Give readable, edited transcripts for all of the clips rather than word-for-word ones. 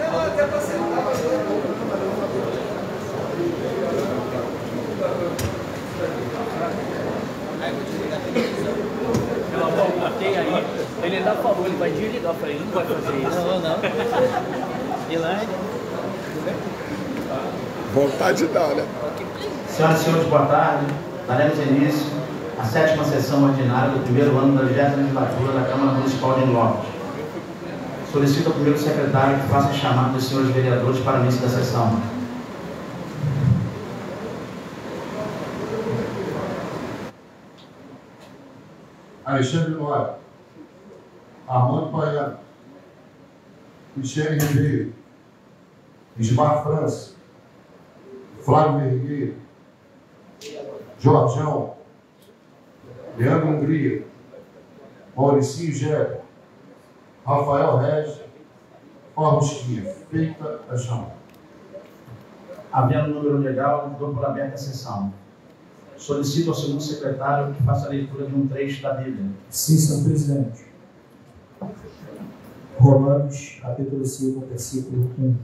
até para sentar, Tem aí, ele ainda falou, ele vai desligar, eu falei, ele não vai fazer isso. Não. Elaine. Vontade dá, né? Senhoras e senhores, boa tarde. Daremos início à 7ª sessão ordinária do primeiro ano da 20ª legislatura da Câmara Municipal de Nilópolis. Solicito ao primeiro secretário que faça o chamado dos senhores vereadores para o início da sessão. Alexandre Noia, Armando Baiano, Michele Ribeiro, Ismar França, Flávio Vergueiro, Jorjão, Leandro Hungria, Mauricinho Gera, Rafael Regis, Ormusquinha. Feita a chamada. Havendo número legal, dou por aberta a sessão. Solicito ao segundo secretário que faça a leitura de um trecho da Bíblia. Sim, senhor presidente. Romanos, capítulo 5, versículo 1.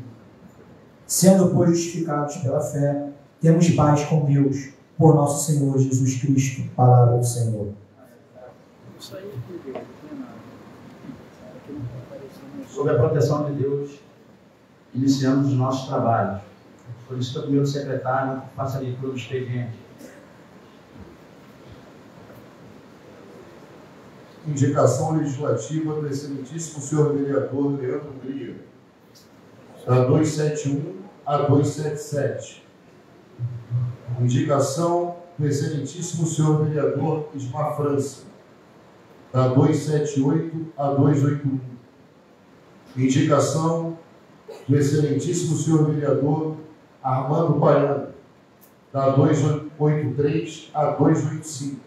Sendo, pois, justificados pela fé, temos paz com Deus, por nosso Senhor Jesus Cristo. Palavra do Senhor. Sob a proteção de Deus, iniciamos os nossos trabalhos. Solicito ao primeiro secretário que faça a leitura do expediente. Indicação legislativa do excelentíssimo senhor vereador Leandro Hungria, da 271 a 277. Indicação do excelentíssimo senhor vereador Ismar França, da 278 a 281. Indicação do excelentíssimo senhor vereador Armando Baiano, da 283 a 285.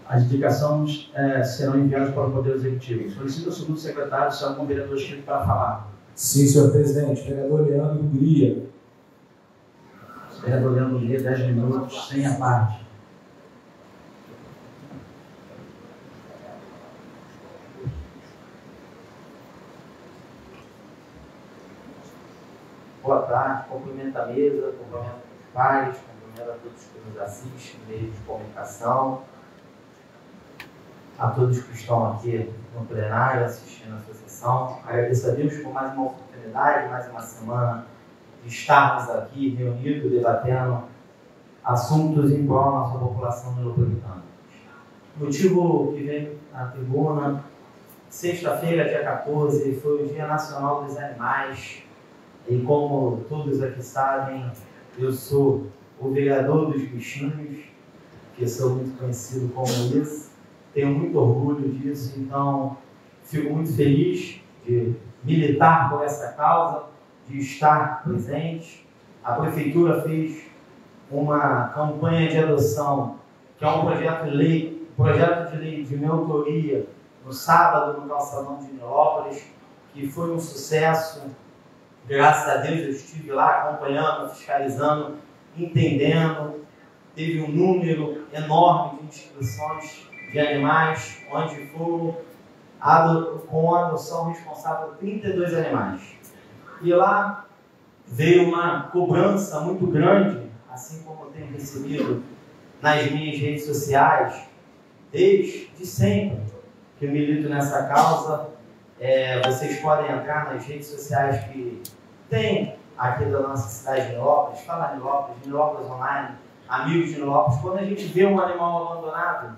As indicações serão enviadas para o Poder Executivo. Solicito ao segundo secretário se há algum vereador inscrito para falar. Sim, senhor presidente. Vereador Leandro Hungria. Vereador Leandro Hungria, 10 minutos, sem a parte. Boa tarde, cumprimento a mesa, cumprimento os pais, cumprimento a todos que nos assistem, meios de comunicação, a todos que estão aqui no plenário assistindo a sua sessão. Agradeço a Deus por mais uma oportunidade, mais uma semana de estarmos aqui reunidos, debatendo assuntos em prol da nossa população metropolitana. O motivo que vem na tribuna, sexta-feira, dia 14, foi o Dia Nacional dos Animais. E como todos aqui sabem, eu sou o vereador dos bichinhos, que sou muito conhecido como isso. Tenho muito orgulho disso, então fico muito feliz de militar por essa causa, de estar presente. A Prefeitura fez uma campanha de adoção, que é um projeto de lei de minha autoria, no sábado, no Calçadão de Nilópolis, que foi um sucesso. Graças a Deus eu estive lá acompanhando, fiscalizando, entendendo. Teve um número enorme de inscrições de animais, onde foram com a adoção responsável por 32 animais. E lá veio uma cobrança muito grande, assim como eu tenho recebido nas minhas redes sociais, desde sempre que eu milito nessa causa. Vocês podem entrar nas redes sociais que tem aqui da nossa cidade de Nilópolis, fala Nilópolis Online, amigos de Nilópolis. Quando a gente vê um animal abandonado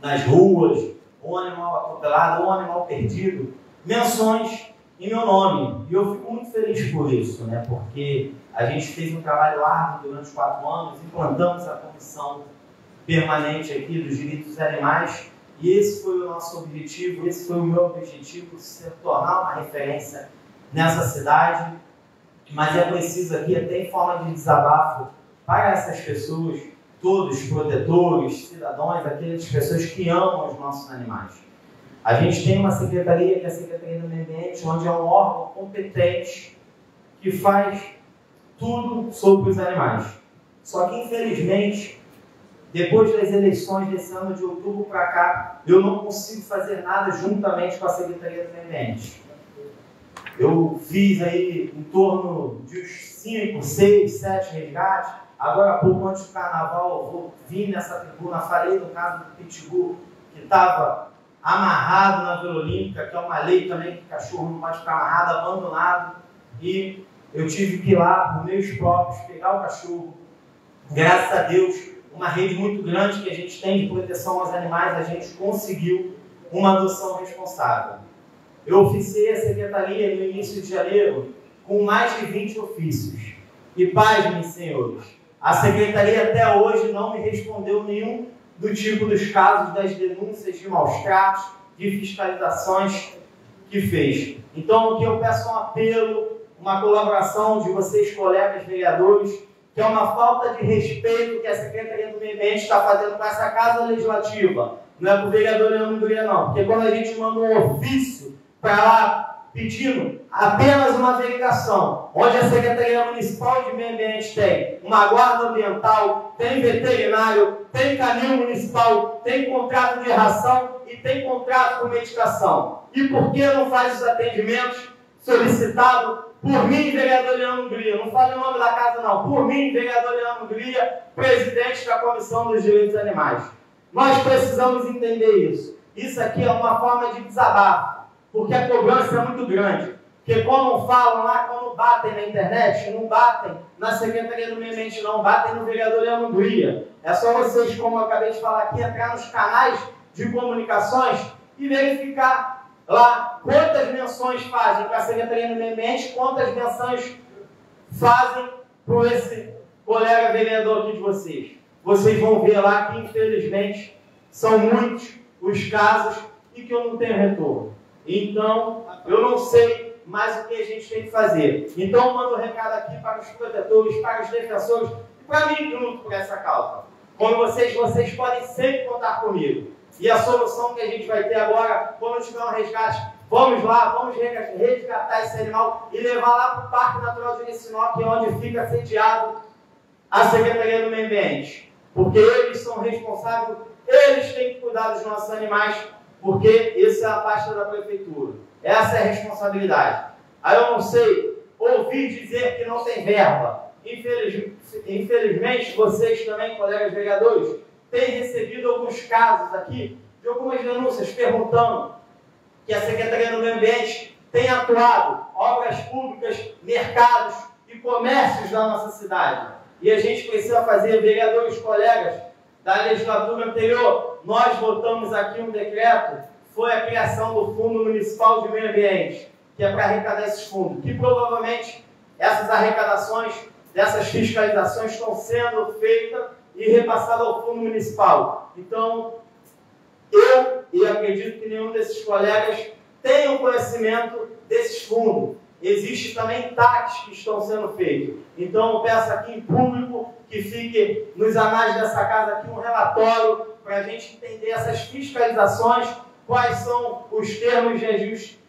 nas ruas, ou um animal atropelado, ou um animal perdido, menções em meu nome. E eu fico muito feliz por isso, né? Porque a gente fez um trabalho árduo durante 4 anos, implantamos a comissão permanente aqui dos direitos dos animais, e esse foi o nosso objetivo, esse foi o meu objetivo, se tornar uma referência nessa cidade. Mas é preciso aqui, até em forma de desabafo, para essas pessoas, todos, protetores, cidadãos, aquelas pessoas que amam os nossos animais. A gente tem uma secretaria, que é a Secretaria do Meio Ambiente, onde é um órgão competente que faz tudo sobre os animais. Só que, infelizmente, depois das eleições desse ano de outubro para cá, eu não consigo fazer nada juntamente com a Secretaria do Meio Ambiente. Eu fiz aí em torno de uns 5, 6, 7 resgates. Agora há pouco, antes do carnaval, eu vim nessa tribuna, falei do caso do Pitbull, que estava amarrado na Vila Olímpica, que é uma lei também que cachorro não pode ficar amarrado, abandonado. E eu tive que ir lá, por meios próprios, pegar o cachorro. Graças a Deus, uma rede muito grande que a gente tem de proteção aos animais, a gente conseguiu uma adoção responsável. Eu oficiei a secretaria no início de janeiro com mais de 20 ofícios. E pasmem, senhores, a secretaria até hoje não me respondeu nenhum do tipo dos casos das denúncias de maus tratos, de fiscalizações que fez. Então, o que eu peço é um apelo, uma colaboração de vocês, colegas vereadores, que é uma falta de respeito que a Secretaria do Meio Ambiente está fazendo com essa Casa Legislativa. Não é para o vereador Leandro Gria, não. Porque quando a gente manda um ofício para lá pedindo apenas uma verificação, onde a Secretaria Municipal de Meio Ambiente tem uma guarda ambiental, tem veterinário, tem canil municipal, tem contrato de ração e tem contrato com medicação. E por que não faz os atendimentos solicitados por mim, vereador Leandro Gria? Não fale o nome da casa, não. Por mim, vereador Leandro Gria, presidente da Comissão dos Direitos dos Animais. Nós precisamos entender isso. Isso aqui é uma forma de desabafo, porque a cobrança é muito grande. Porque como falam lá, quando batem na internet, não batem na Secretaria do Meio Ambiente, não, batem no vereador Leandro Gria. É só vocês, como eu acabei de falar aqui, entrar nos canais de comunicações e verificar lá quantas menções fazem para a Secretaria do Meio Ambiente, quantas menções fazem por esse colega vereador aqui de vocês. Vocês vão ver lá que, infelizmente, são muitos os casos e que eu não tenho retorno. Então, eu não sei mais o que a gente tem que fazer. Então, eu mando um recado aqui para os protetores, para os defensores e para mim que luto por essa causa. Como vocês podem sempre contar comigo. E a solução que a gente vai ter agora, quando tiver um resgate, vamos lá, vamos resgatar esse animal e levar lá para o Parque Natural de Iricinó, que é onde fica sediado a Secretaria do Meio Ambiente. Porque eles são responsáveis, eles têm que cuidar dos nossos animais, porque essa é a pasta da prefeitura. Essa é a responsabilidade. Aí eu não sei, ouvi dizer que não tem verba. Infelizmente, vocês também, colegas vereadores, têm recebido alguns casos aqui, de algumas denúncias, perguntando que a Secretaria do Meio Ambiente tem atuado obras públicas, mercados e comércios da nossa cidade. E a gente precisa fazer, vereadores, colegas, da legislatura anterior, nós votamos aqui um decreto, foi a criação do Fundo Municipal de Meio Ambiente, que é para arrecadar esses fundos, que provavelmente essas arrecadações, dessas fiscalizações estão sendo feitas e repassadas ao Fundo Municipal. Então, eu acredito que nenhum desses colegas tenha conhecimento desses fundos. Existem também taxas que estão sendo feitos. Então, eu peço aqui em público que fique nos anais dessa casa aqui um relatório para a gente entender essas fiscalizações, quais são os termos de ajuste,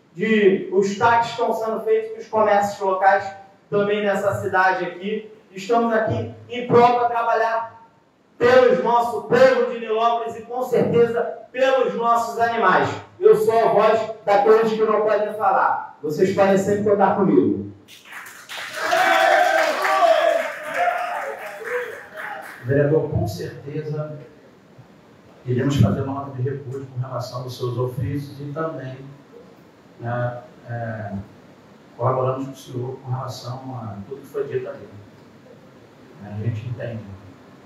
os taxas que estão sendo feitos para os comércios locais também nessa cidade aqui. Estamos aqui em prol para trabalhar pelos nosso povo de Nilópolis e com certeza pelos nossos animais. Eu sou a voz daqueles que não podem falar. Vocês podem sempre contar comigo. Vereador, com certeza iremos fazer uma nota de repúdio com relação aos seus ofícios e também colaboramos com o senhor com relação a tudo que foi dito ali. A gente entende.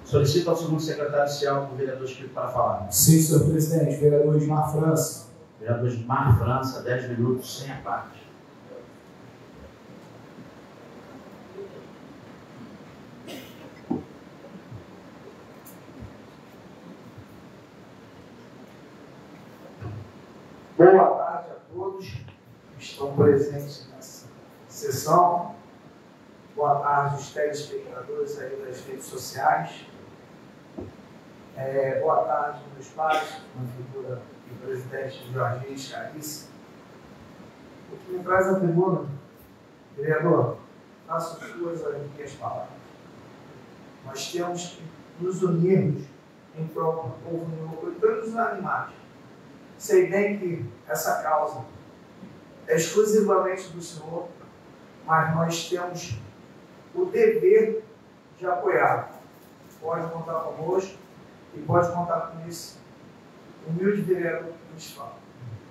Solicito ao segundo secretário inicial o vereador inscrito para falar. Sim, senhor presidente. Vereador Ismar França. Vereador Ismar França, 10 minutos, sem a parte. Boa tarde a todos que estão presentes nessa sessão. Boa tarde aos telespectadores aí das redes sociais. Boa tarde, meus pais, na figura do presidente Jorginho Charice. O que me traz a tribuna, vereador, faço suas as minhas palavras. Nós temos que nos unirmos em prol do povo neopolitano e dos animais. Sei bem que essa causa é exclusivamente do Senhor, mas nós temos o dever de apoiar. Pode contar conosco e pode contar com esse humilde vereador que nos fala.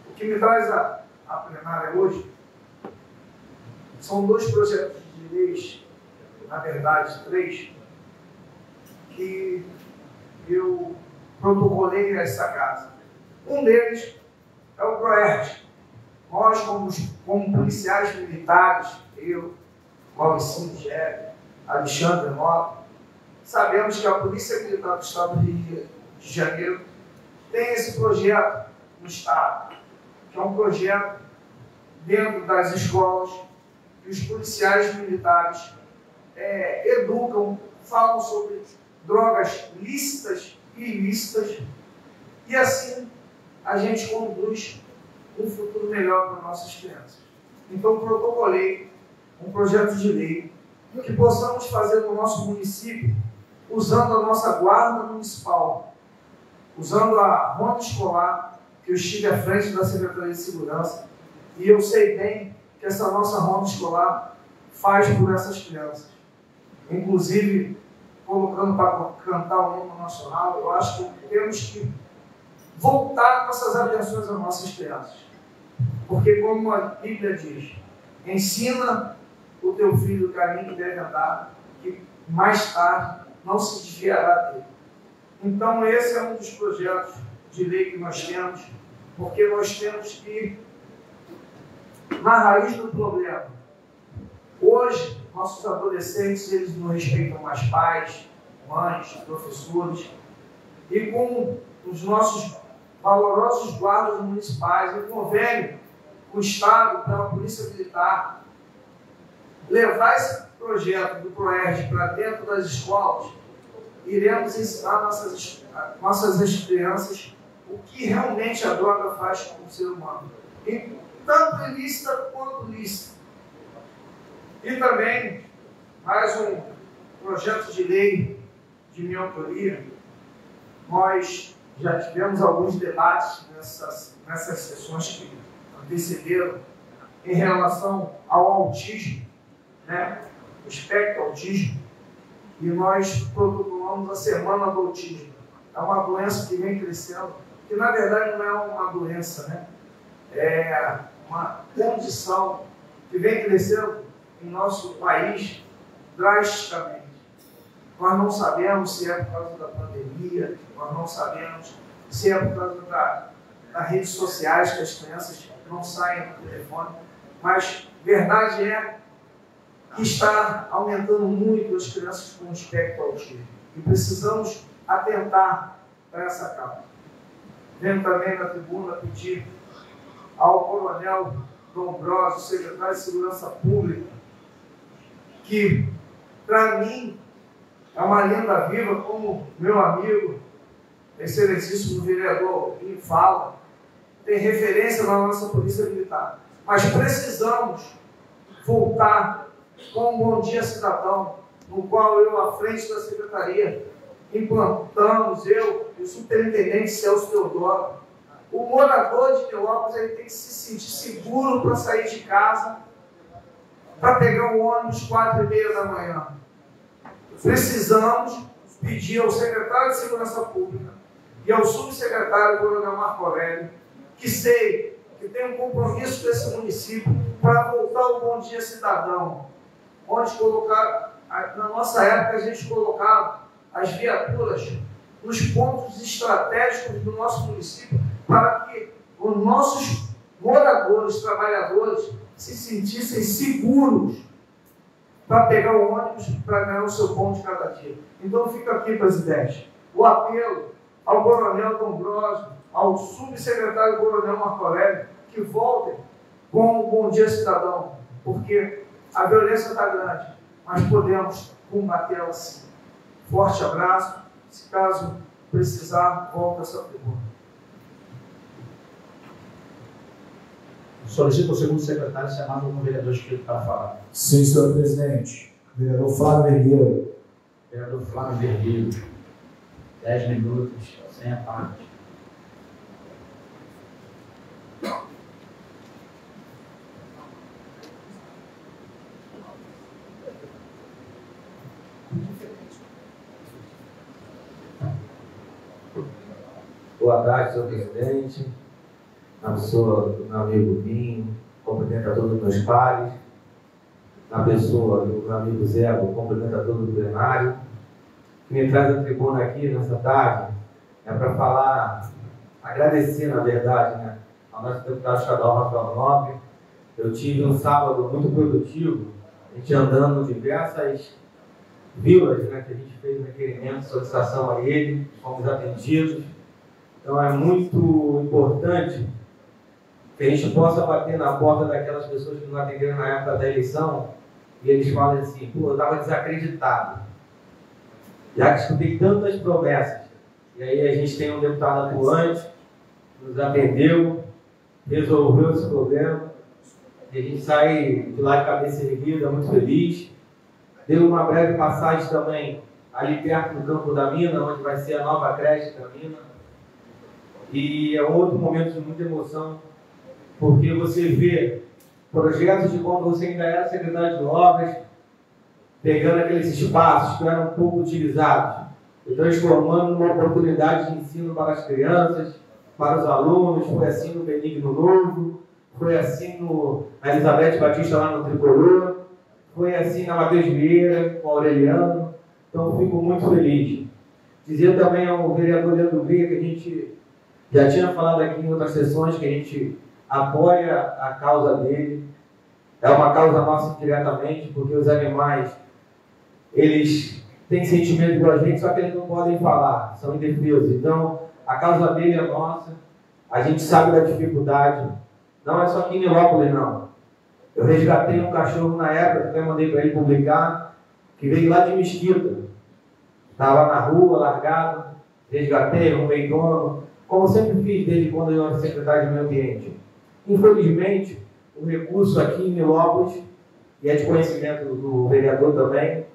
O que me traz a plenária hoje são 2 projetos de leis, na verdade 3, que eu protocolei nessa casa. Um deles é o PROERD. Nós, como policiais militares, eu, Mauricinho Gério, Alexandre Mota, sabemos que a Polícia Militar do Estado do Rio de Janeiro tem esse projeto no Estado, que é um projeto dentro das escolas, que os policiais militares educam, falam sobre drogas lícitas e ilícitas, e assim a gente conduz um futuro melhor para nossas crianças. Então, protocolei um projeto de lei que possamos fazer no nosso município, usando a nossa guarda municipal, usando a ronda escolar, que eu estive à frente da Secretaria de Segurança, e eu sei bem que essa nossa ronda escolar faz por essas crianças. Inclusive, colocando para cantar o hino nacional, eu acho que temos que voltar nossas atenções às nossas crianças. Porque, como a Bíblia diz, ensina o teu filho o caminho que deve andar, que mais tarde não se desviará dele. Então, esse é um dos projetos de lei que nós temos, porque nós temos que ir na raiz do problema. Hoje, nossos adolescentes, eles não respeitam mais pais, mães, professores, e com os nossos valorosos guardas municipais, em convênio com o Estado, pela Polícia Militar, levar esse projeto do PROERD para dentro das escolas, iremos ensinar nossas crianças o que realmente a droga faz com o ser humano, e tanto ilícita quanto lícita. E também, mais um projeto de lei de minha autoria. Nós já tivemos alguns debates nessas sessões que antecederam em relação ao autismo, né? O espectro autismo, e nós protocolamos a Semana do Autismo. É uma doença que vem crescendo, que na verdade não é uma doença, né? É uma condição que vem crescendo em nosso país drasticamente. Nós não sabemos se é por causa da pandemia, nós não sabemos se é por causa das redes sociais, que as crianças não saem do telefone, mas verdade é que está aumentando muito as crianças com espectro autista. E precisamos atentar para essa causa. Venho também na tribuna pedir ao Coronel Dombrosio, secretário de Segurança Pública, que, para mim, é uma lenda viva, como meu amigo, excelentíssimo vereador, ele fala, tem referência na nossa Polícia Militar. Mas precisamos voltar com o Bom Dia Cidadão, no qual eu, à frente da Secretaria, implantamos, eu e o Superintendente Celso Teodoro. O morador de Nilópolis, ele tem que se sentir seguro para sair de casa, para pegar o ônibus 4h30 da manhã. Precisamos pedir ao secretário de Segurança Pública e ao subsecretário Coronel Marco Aurélio, que sei que tem um compromisso com esse município, para voltar ao Bom Dia Cidadão, onde colocar, na nossa época a gente colocava as viaturas nos pontos estratégicos do nosso município, para que os nossos moradores, trabalhadores, se sentissem seguros para pegar o ônibus, para ganhar o seu pão de cada dia. Então fica aqui, presidente, o apelo ao Coronel Dombrosio, ao subsecretário Coronel Marco Aurélio, que voltem com o Bom Dia Cidadão, porque a violência está grande, mas podemos combatê-la sim. Forte abraço, se caso precisar, volta essa pergunta. Solicito ao segundo secretário chamado como vereador inscrito para falar. Sim, senhor presidente. Vereador Flávio Herrero. Vereador Flávio Vergueiro, 10 minutos, sem a parte. Boa tarde, senhor presidente, na pessoa do meu amigo Binho, cumprimento a todos os meus pares, na pessoa do meu amigo Zé, cumprimento a todo o plenário. O que me traz a tribuna aqui nessa tarde é para falar, agradecer, na verdade, né, ao nosso deputado estadual Rafael Nobre. Eu tive um sábado muito produtivo, a gente andando diversas vilas, né, que a gente fez requerimento, solicitação a ele, fomos atendidos. Então é muito importante que a gente possa bater na porta daquelas pessoas que nos atenderam na época da eleição e eles falem assim: pô, eu estava desacreditado, já que escutei tantas promessas. E aí a gente tem um deputado atuante que nos atendeu, resolveu esse problema, e a gente sai de lá de cabeça erguida, muito feliz. Deu uma breve passagem também ali perto do campo da mina, onde vai ser a nova creche da mina. E é outro momento de muita emoção, porque você vê projetos de quando você ainda era secretário de obras, pegando aqueles espaços que eram pouco utilizados e transformando numa oportunidade de ensino para as crianças, para os alunos. Foi assim no Benigno Novo, foi assim na Elizabeth Batista lá no Tricolor, foi assim na Matheus Vieira, com o Aureliano. Então eu fico muito feliz. Dizer também ao vereador Leandro Vieira que a gente já tinha falado aqui em outras sessões que a gente apoia a causa dele. É uma causa nossa diretamente, porque os animais, eles têm sentimento igual a gente, só que eles não podem falar, são indefesos. Então, a causa dele é nossa, a gente sabe da dificuldade. Não é só aqui em Nilópolis, não. Eu resgatei um cachorro na época, até mandei para ele publicar, que veio lá de Mesquita. Estava na rua, largado, resgatei, arrumei dono, como sempre fiz desde quando eu era secretário de Meio Ambiente. Infelizmente, o recurso aqui em Nilópolis, e é de conhecimento do vereador também,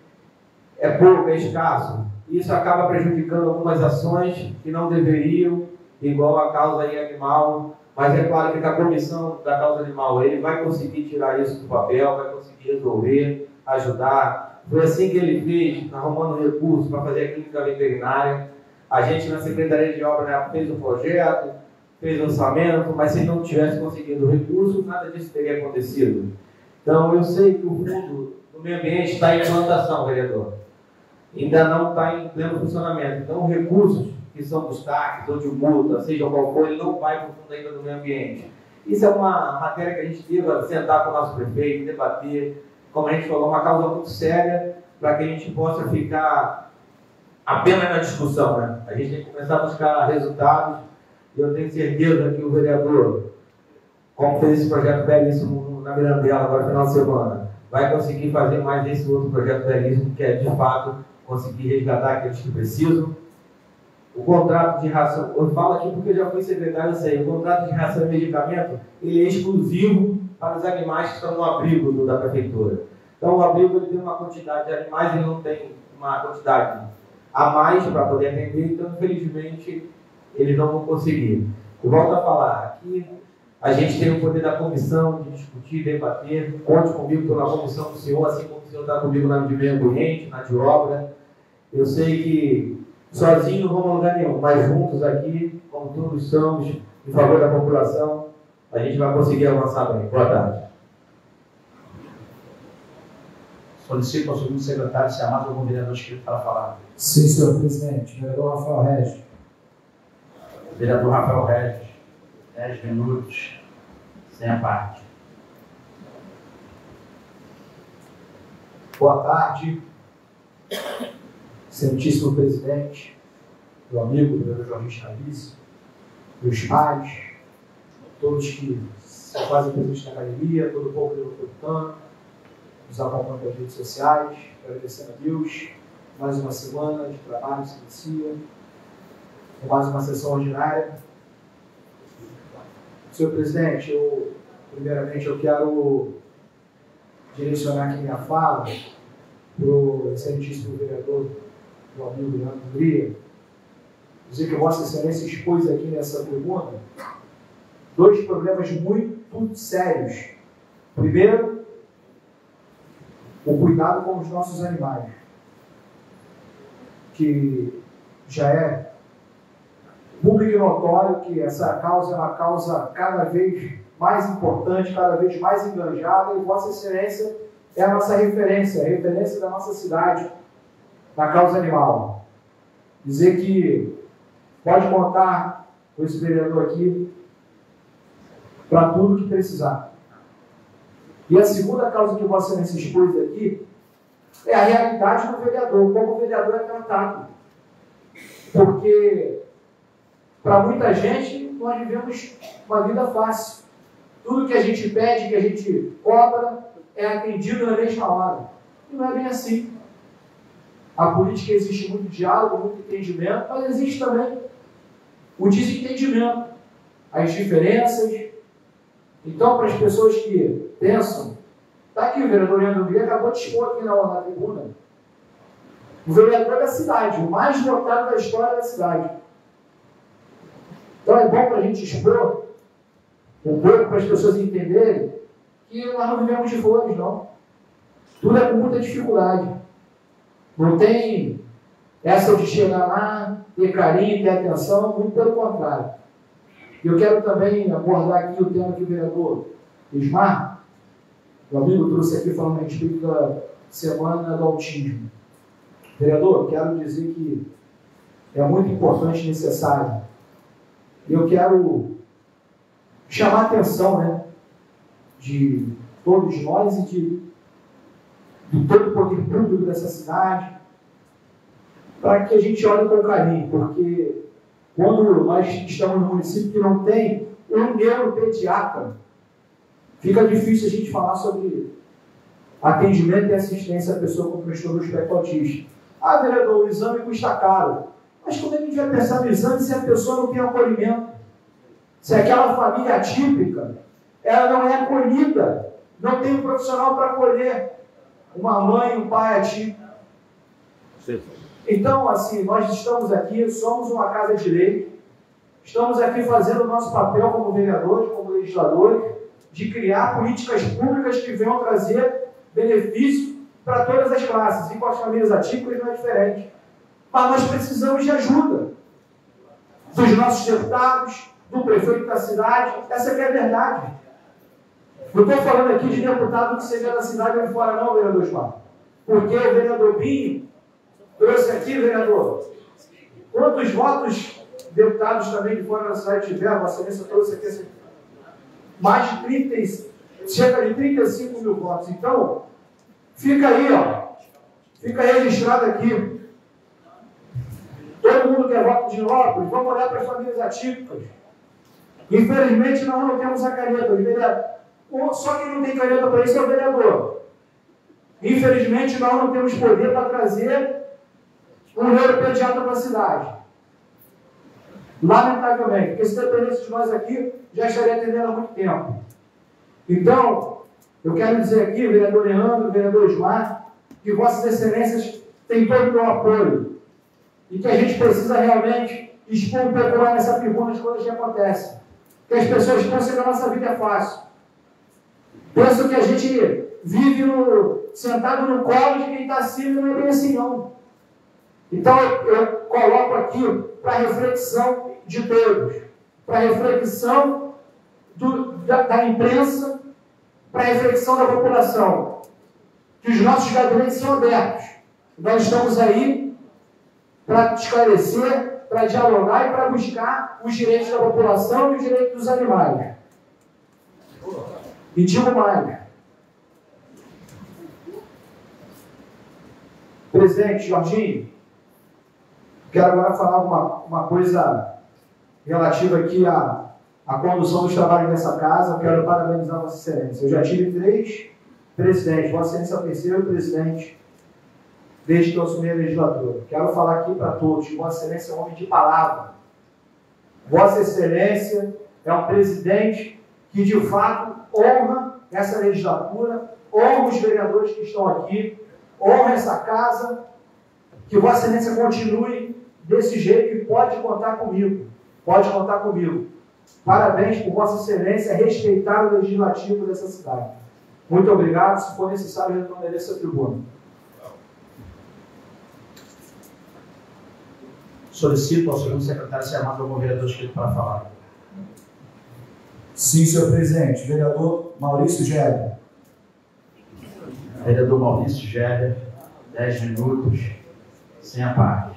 é pouco, é escasso. Isso acaba prejudicando algumas ações que não deveriam, igual a causa animal, mas é claro que a comissão da causa animal, ele vai conseguir tirar isso do papel, vai conseguir resolver, ajudar. Foi assim que ele fez, arrumando recursos para fazer a clínica veterinária. A gente na Secretaria de Obras, né, fez o projeto, fez o orçamento, mas se não tivesse conseguido o recurso, nada disso teria acontecido. Então eu sei que o fundo do meio ambiente está em implantação, vereador. Ainda não está em pleno funcionamento. Então recursos que são dos taxas ou de multa, seja qual for, ele não vai para o fundo ainda do meio ambiente. Isso é uma matéria que a gente deva sentar com o nosso prefeito, debater, como a gente falou, uma causa muito séria, para que a gente possa ficar apenas na discussão, né? A gente tem que começar a buscar resultados, e eu tenho certeza que o vereador, como fez esse projeto belíssimo na Mirandela agora no final de semana, vai conseguir fazer mais esse outro projeto belíssimo, que é de fato conseguir resgatar aqueles que precisam. O contrato de ração, eu falo aqui porque eu já fui secretário, eu sei, o contrato de ração e medicamento, ele é exclusivo para os animais que estão no abrigo da prefeitura. Então o abrigo ele tem uma quantidade de animais, ele não tem uma quantidade a mais para poder atender, então infelizmente eles não vão conseguir. Eu volto a falar, aqui a gente tem o poder da comissão de discutir, debater, conte comigo, estou na comissão do senhor, assim como o senhor está comigo na de meio ambiente, na de obra. Eu sei que sozinho não vamos a lugar nenhum, mas juntos aqui, como todos somos, em favor da população, a gente vai conseguir avançar bem. Boa tarde. Solicito ao segundo secretário se há mais algum vereador inscrito para falar. Sim, senhor presidente. Vereador Rafael Regis. Vereador Rafael Regis, 10 minutos, sem a parte. Boa tarde, excelentíssimo presidente, meu amigo, vereador Jorge Chaves, meus pais, todos que se fazem presente na academia, todo o povo metropolitano, nos acompanham pelas redes sociais, agradecendo a Deus, mais uma semana de trabalho se inicia, mais uma sessão ordinária. Senhor presidente, primeiramente eu quero direcionar aqui minha fala para o excelentíssimo vereador meu amigo Leandro Hungria, dizer que Vossa Excelência expôs aqui nessa pergunta dois problemas muito sérios. Primeiro, o cuidado com os nossos animais, que já é público e notório que essa causa é uma causa cada vez mais importante, cada vez mais enganjada, e Vossa Excelência é a nossa referência, a referência da nossa cidade na causa animal. Dizer que pode contar com esse vereador aqui para tudo que precisar. E a segunda causa que Vossa Excelência expôs aqui é a realidade do vereador, como o vereador é tratado. Porque, para muita gente, nós vivemos uma vida fácil. Tudo que a gente pede, que a gente cobra, é atendido na mesma hora. E não é bem assim. A política existe muito diálogo, muito entendimento, mas existe também o desentendimento, as diferenças. Então, para as pessoas que pensam, está aqui o vereador Leandro Hungria, acabou de expor aqui na tribuna, o vereador da cidade, o mais votado da história da cidade. Então é bom para a gente expor um pouco para as pessoas entenderem que nós não vivemos de flores, não. Tudo é com muita dificuldade. Não tem essa de chegar lá, ter carinho, ter atenção, muito pelo contrário. Eu quero também abordar aqui o tema que o vereador Ismar, meu amigo, trouxe aqui falando a respeito da Semana do Autismo. Vereador, quero dizer que é muito importante e necessário. E eu quero chamar a atenção, né, de todos nós e de todo o poder público dessa cidade, para que a gente olhe com carinho, porque quando nós estamos no município que não tem um neuropediatra, fica difícil a gente falar sobre atendimento e assistência à pessoa com transtorno do espectro autista. Ah, vereador, o exame custa caro. Mas como é que a gente vai pensar no exame se a pessoa não tem acolhimento? Se aquela família atípica, ela não é acolhida, não tem um profissional para acolher uma mãe, um pai atípico. Então, assim, nós estamos aqui, somos uma casa de lei, estamos aqui fazendo o nosso papel como vereadores, como legisladores, de criar políticas públicas que venham trazer benefício para todas as classes, e com as famílias atípicas não é diferente. Mas nós precisamos de ajuda dos nossos deputados, do prefeito da cidade, essa que é a verdade. Não estou falando aqui de deputado que seja da cidade ou de fora não, vereador Ismar, porque o vereador Binho trouxe aqui, vereador, quantos votos deputados também de fora da cidade tiveram? Vossa Excelência trouxe aqui assim, mais de 30, cerca de 35 mil votos. Então, fica aí, ó, fica registrado aqui. Todo mundo quer voto de Nilópolis, vamos olhar para as famílias atípicas. Infelizmente, nós não temos a caneta. Só quem não tem caneta para isso é o vereador. Infelizmente, nós não temos poder para trazer um neuropediatra para a cidade. Lamentavelmente, porque se dependesse de nós aqui, já estaria atendendo há muito tempo. Então, eu quero dizer aqui, vereador Leandro, vereador Ismar, que Vossas Excelências têm todo o meu apoio e que a gente precisa realmente expor um pouco lá nessa tribuna as coisas que acontecem. Que as pessoas pensam que a nossa vida é fácil. Pensam que a gente vive sentado no colo de quem está acima, não é bem assim não. Então eu coloco aqui para reflexão de todos, para reflexão da imprensa, para reflexão da população, que os nossos gabinetes são abertos. Nós estamos aí para esclarecer, para dialogar e para buscar os direitos da população e os direitos dos animais. E digo mais. Presidente Jorginho, quero agora falar uma coisa relativa aqui à condução dos trabalhos dessa casa. Eu quero parabenizar Vossa Excelência. Eu já tive 3 presidentes, Vossa Excelência é o terceiro presidente desde que eu assumi a legislatura. Quero falar aqui para todos que Vossa Excelência é um homem de palavra. Vossa Excelência é um presidente que, de fato, honra essa legislatura, honra os vereadores que estão aqui, honra essa casa Que Vossa Excelência continue desse jeito e pode contar comigo. Pode contar comigo. Parabéns por Vossa Excelência respeitar o legislativo dessa cidade. Muito obrigado. Se for necessário, eu retornarei essa tribuna. Solicito ao segundo secretário se há mais algum vereador inscrito para falar. Sim, senhor presidente. Vereador Maurício Gerber. Vereador Maurício Gerber, 10 minutos, sem a parte.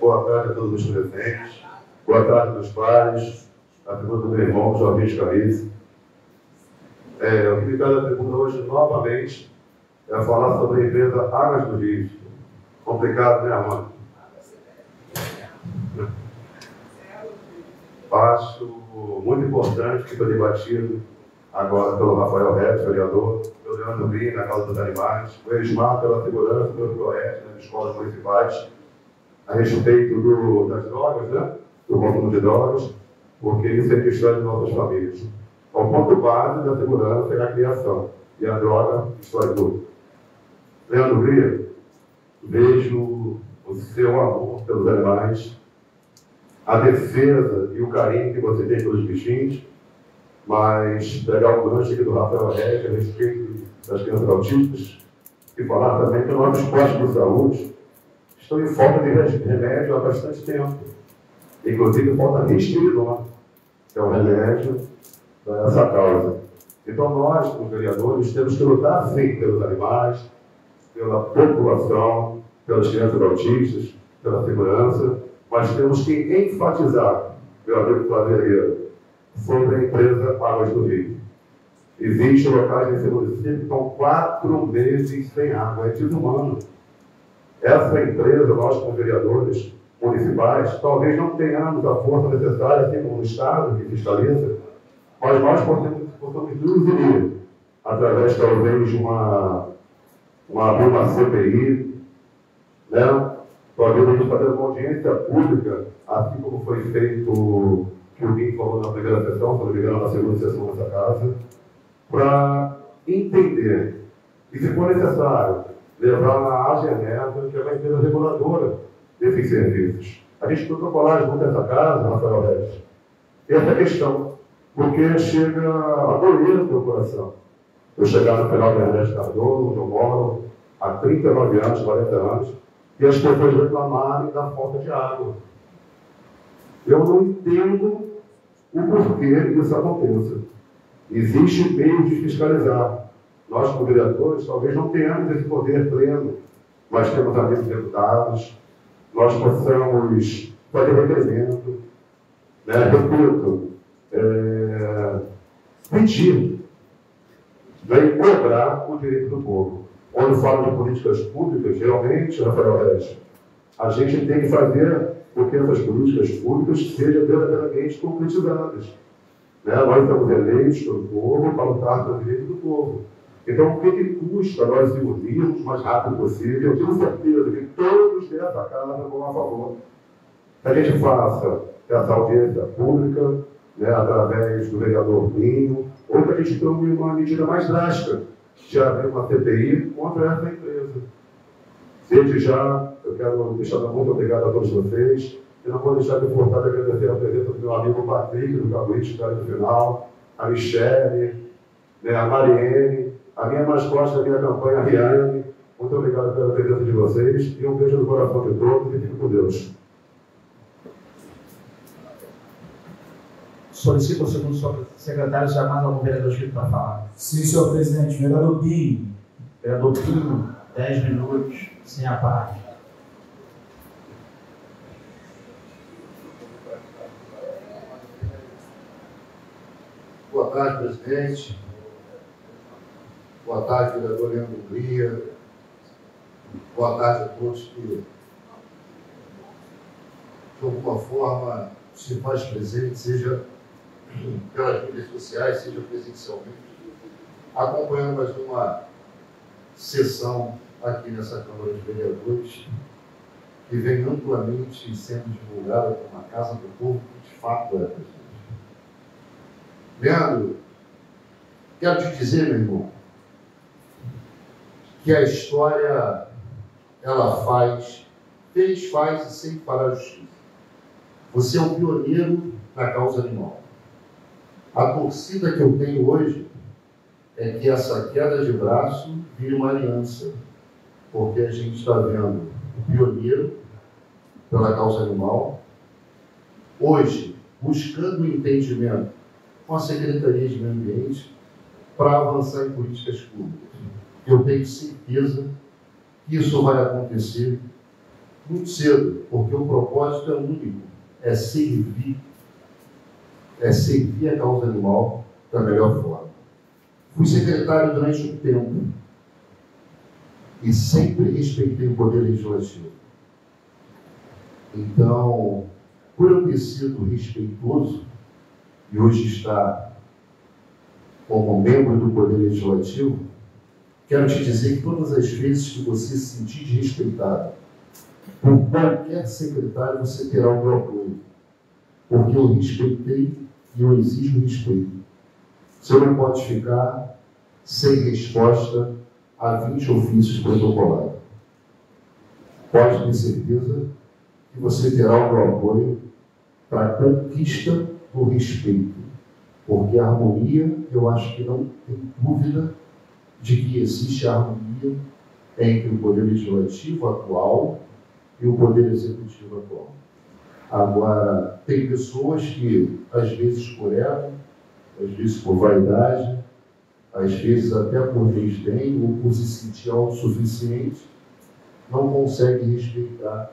Boa tarde a todos os presentes. Boa tarde aos pais, a pergunta do meu irmão, Jorge Carice. O que me dá a pergunta hoje, novamente, é falar sobre a empresa Águas do Rio. Complicado, né, Armando? Acho muito importante que foi debatido agora pelo Rafael Redes, vereador, pelo Leandro Brino, na Casa dos Animais, o Esmar pela segurança, pelo ProRed, nas escolas municipais, a respeito das drogas, né? Do consumo de drogas, porque isso é destrói de nossas famílias. O ponto base da segurança é a criação, e a droga destrói tudo. Leandro Brino, vejo o seu amor pelos animais, a defesa e o carinho que você tem pelos bichinhos, mas pegar o gancho aqui do Rafael Reis a respeito das crianças autistas e falar também que nossos postos de saúde estão em falta de remédio há bastante tempo. Inclusive, falta risperidona, que é o remédio dessa causa. Então, nós, como vereadores, temos que lutar, sim, pelos animais, pela população, pelas crianças autistas, pela segurança, mas temos que enfatizar, meu amigo Flávio, sobre a empresa Águas do Rio. Existem locais nesse município que estão 4 meses sem água, é desumano. Essa empresa, nós como vereadores municipais, talvez não tenhamos a força necessária, assim como o Estado que fiscaliza, mas nós possamos induzir, através talvez de uma CPI, né? Talvez a gente fazer uma audiência pública, assim como foi feito, que o Guim falou na primeira sessão, se não me engano, na segunda sessão dessa casa, para entender, e se for necessário, levar na AGENESA, que é uma empresa reguladora desses serviços. A gente protocolar junto essa casa, Rafael Reis, essa questão, porque chega a doer no teu coração. Eu chegar no final da Ernesto Cardoso, onde eu moro, há 39 anos, 40 anos, e as pessoas reclamarem da falta de água. Eu não entendo o porquê isso aconteça. Existe meio de fiscalizar. Nós, como vereadores, talvez não tenhamos esse poder pleno, mas temos amigos deputados, nós possamos fazer requerimento, né? Repito, pedir, né? E cobrar o direito do povo. Quando falo de políticas públicas, realmente, Rafael Reis, a gente tem que fazer com que essas políticas públicas sejam verdadeiramente concretizadas. Né? Nós estamos eleitos pelo povo para lutar pelo direito do povo. Então, o que custa nós irmos o mais rápido possível? Eu tenho certeza que todos dessa casa vão a favor. Que a gente faça essa audiência pública, né, através do vereador Pinho, ou que a gente tome uma medida mais drástica, de abrir uma CPI contra essa empresa. Desde já, eu quero deixar muito obrigado a todos vocês. E não vou deixar de cortar de agradecer a presença do meu amigo Patrick, do Cabuí, que está aí no final, a Michele, né, a Mariene, a minha mascote da minha campanha, a Riane. Muito obrigado pela presença de vocês e um beijo no coração de todos e fiquem com Deus. Solicito ao segundo secretário se há mais algum vereador inscrito para falar. Sim, senhor presidente. Vereador Pinho. Vereador Pinho, 10 minutos, sem a parte. Boa tarde, presidente. Boa tarde, vereador Leandro Bria. Boa tarde a todos que, de alguma forma, se faz presente, seja pelas mídias sociais, seja presencialmente, acompanhando mais uma sessão aqui nessa Câmara de Vereadores, que vem amplamente sendo divulgada como uma casa do povo, que de fato é, presidente. Leandro, quero te dizer, meu irmão, que a história, ela faz e sempre fará justiça. Você é um pioneiro na causa animal. A torcida que eu tenho hoje é que essa queda de braço vire uma aliança, porque a gente está vendo o pioneiro pela causa animal, hoje buscando o entendimento com a Secretaria de Meio Ambiente para avançar em políticas públicas. Eu tenho certeza que isso vai acontecer muito cedo, porque o propósito é único, é servir a causa animal da melhor forma. Fui secretário durante um tempo e sempre respeitei o poder legislativo. Então, por eu ter sido respeitoso e hoje estar como membro do poder legislativo, quero te dizer que todas as vezes que você se sentir desrespeitado por qualquer secretário, você terá o meu apoio, porque eu respeitei e eu exijo respeito. Você não pode ficar sem resposta a 20 ofícios protocolados. Pode ter certeza que você terá o meu apoio para a conquista do respeito, porque a harmonia, eu acho que não tem dúvida de que existe harmonia entre o poder legislativo atual e o poder executivo atual. Agora, tem pessoas que, às vezes por ego, às vezes por vaidade, às vezes até por desdém ou por se sentir autossuficiente, não conseguem respeitar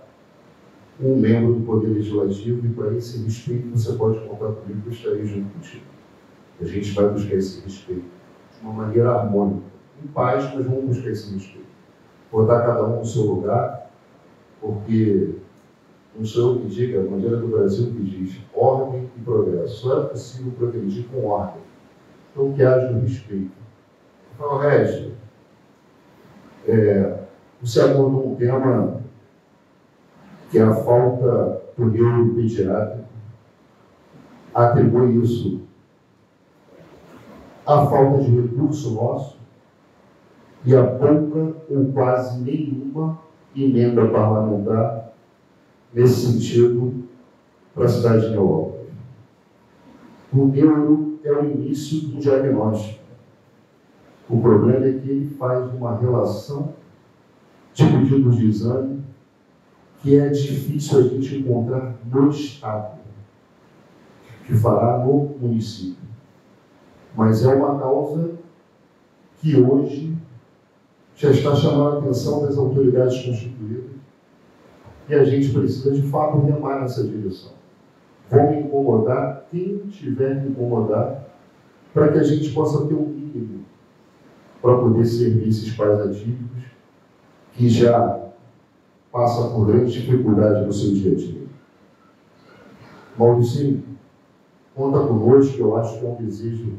um membro do Poder Legislativo, e para esse respeito você pode contar comigo, que eu estarei junto contigo. A gente vai buscar esse respeito de uma maneira harmônica, em paz, mas vamos buscar esse respeito. Botar cada um no seu lugar, porque não sou eu que digo, é a bandeira do Brasil que diz ordem e progresso. Só é possível progredir com ordem. Então, que haja o respeito. Então, Régio, você abordou um tema que é a falta do neuropediátrico. Atribui isso à falta de recurso nosso e a pouca ou quase nenhuma emenda parlamentar nesse sentido para a cidade de Nilópolis. O neuro é o início do diagnóstico. O problema é que ele faz uma relação de pedidos de exame que é difícil a gente encontrar no Estado, que fará no município. Mas é uma causa que hoje já está chamando a atenção das autoridades constituídas e a gente precisa, de fato, remar nessa direção. Vamos incomodar quem tiver que incomodar para que a gente possa ter um mínimo para poder servir esses pais atípicos que já passam por grande dificuldade no seu dia a dia. Maurício, conta conosco, que eu acho que é um desejo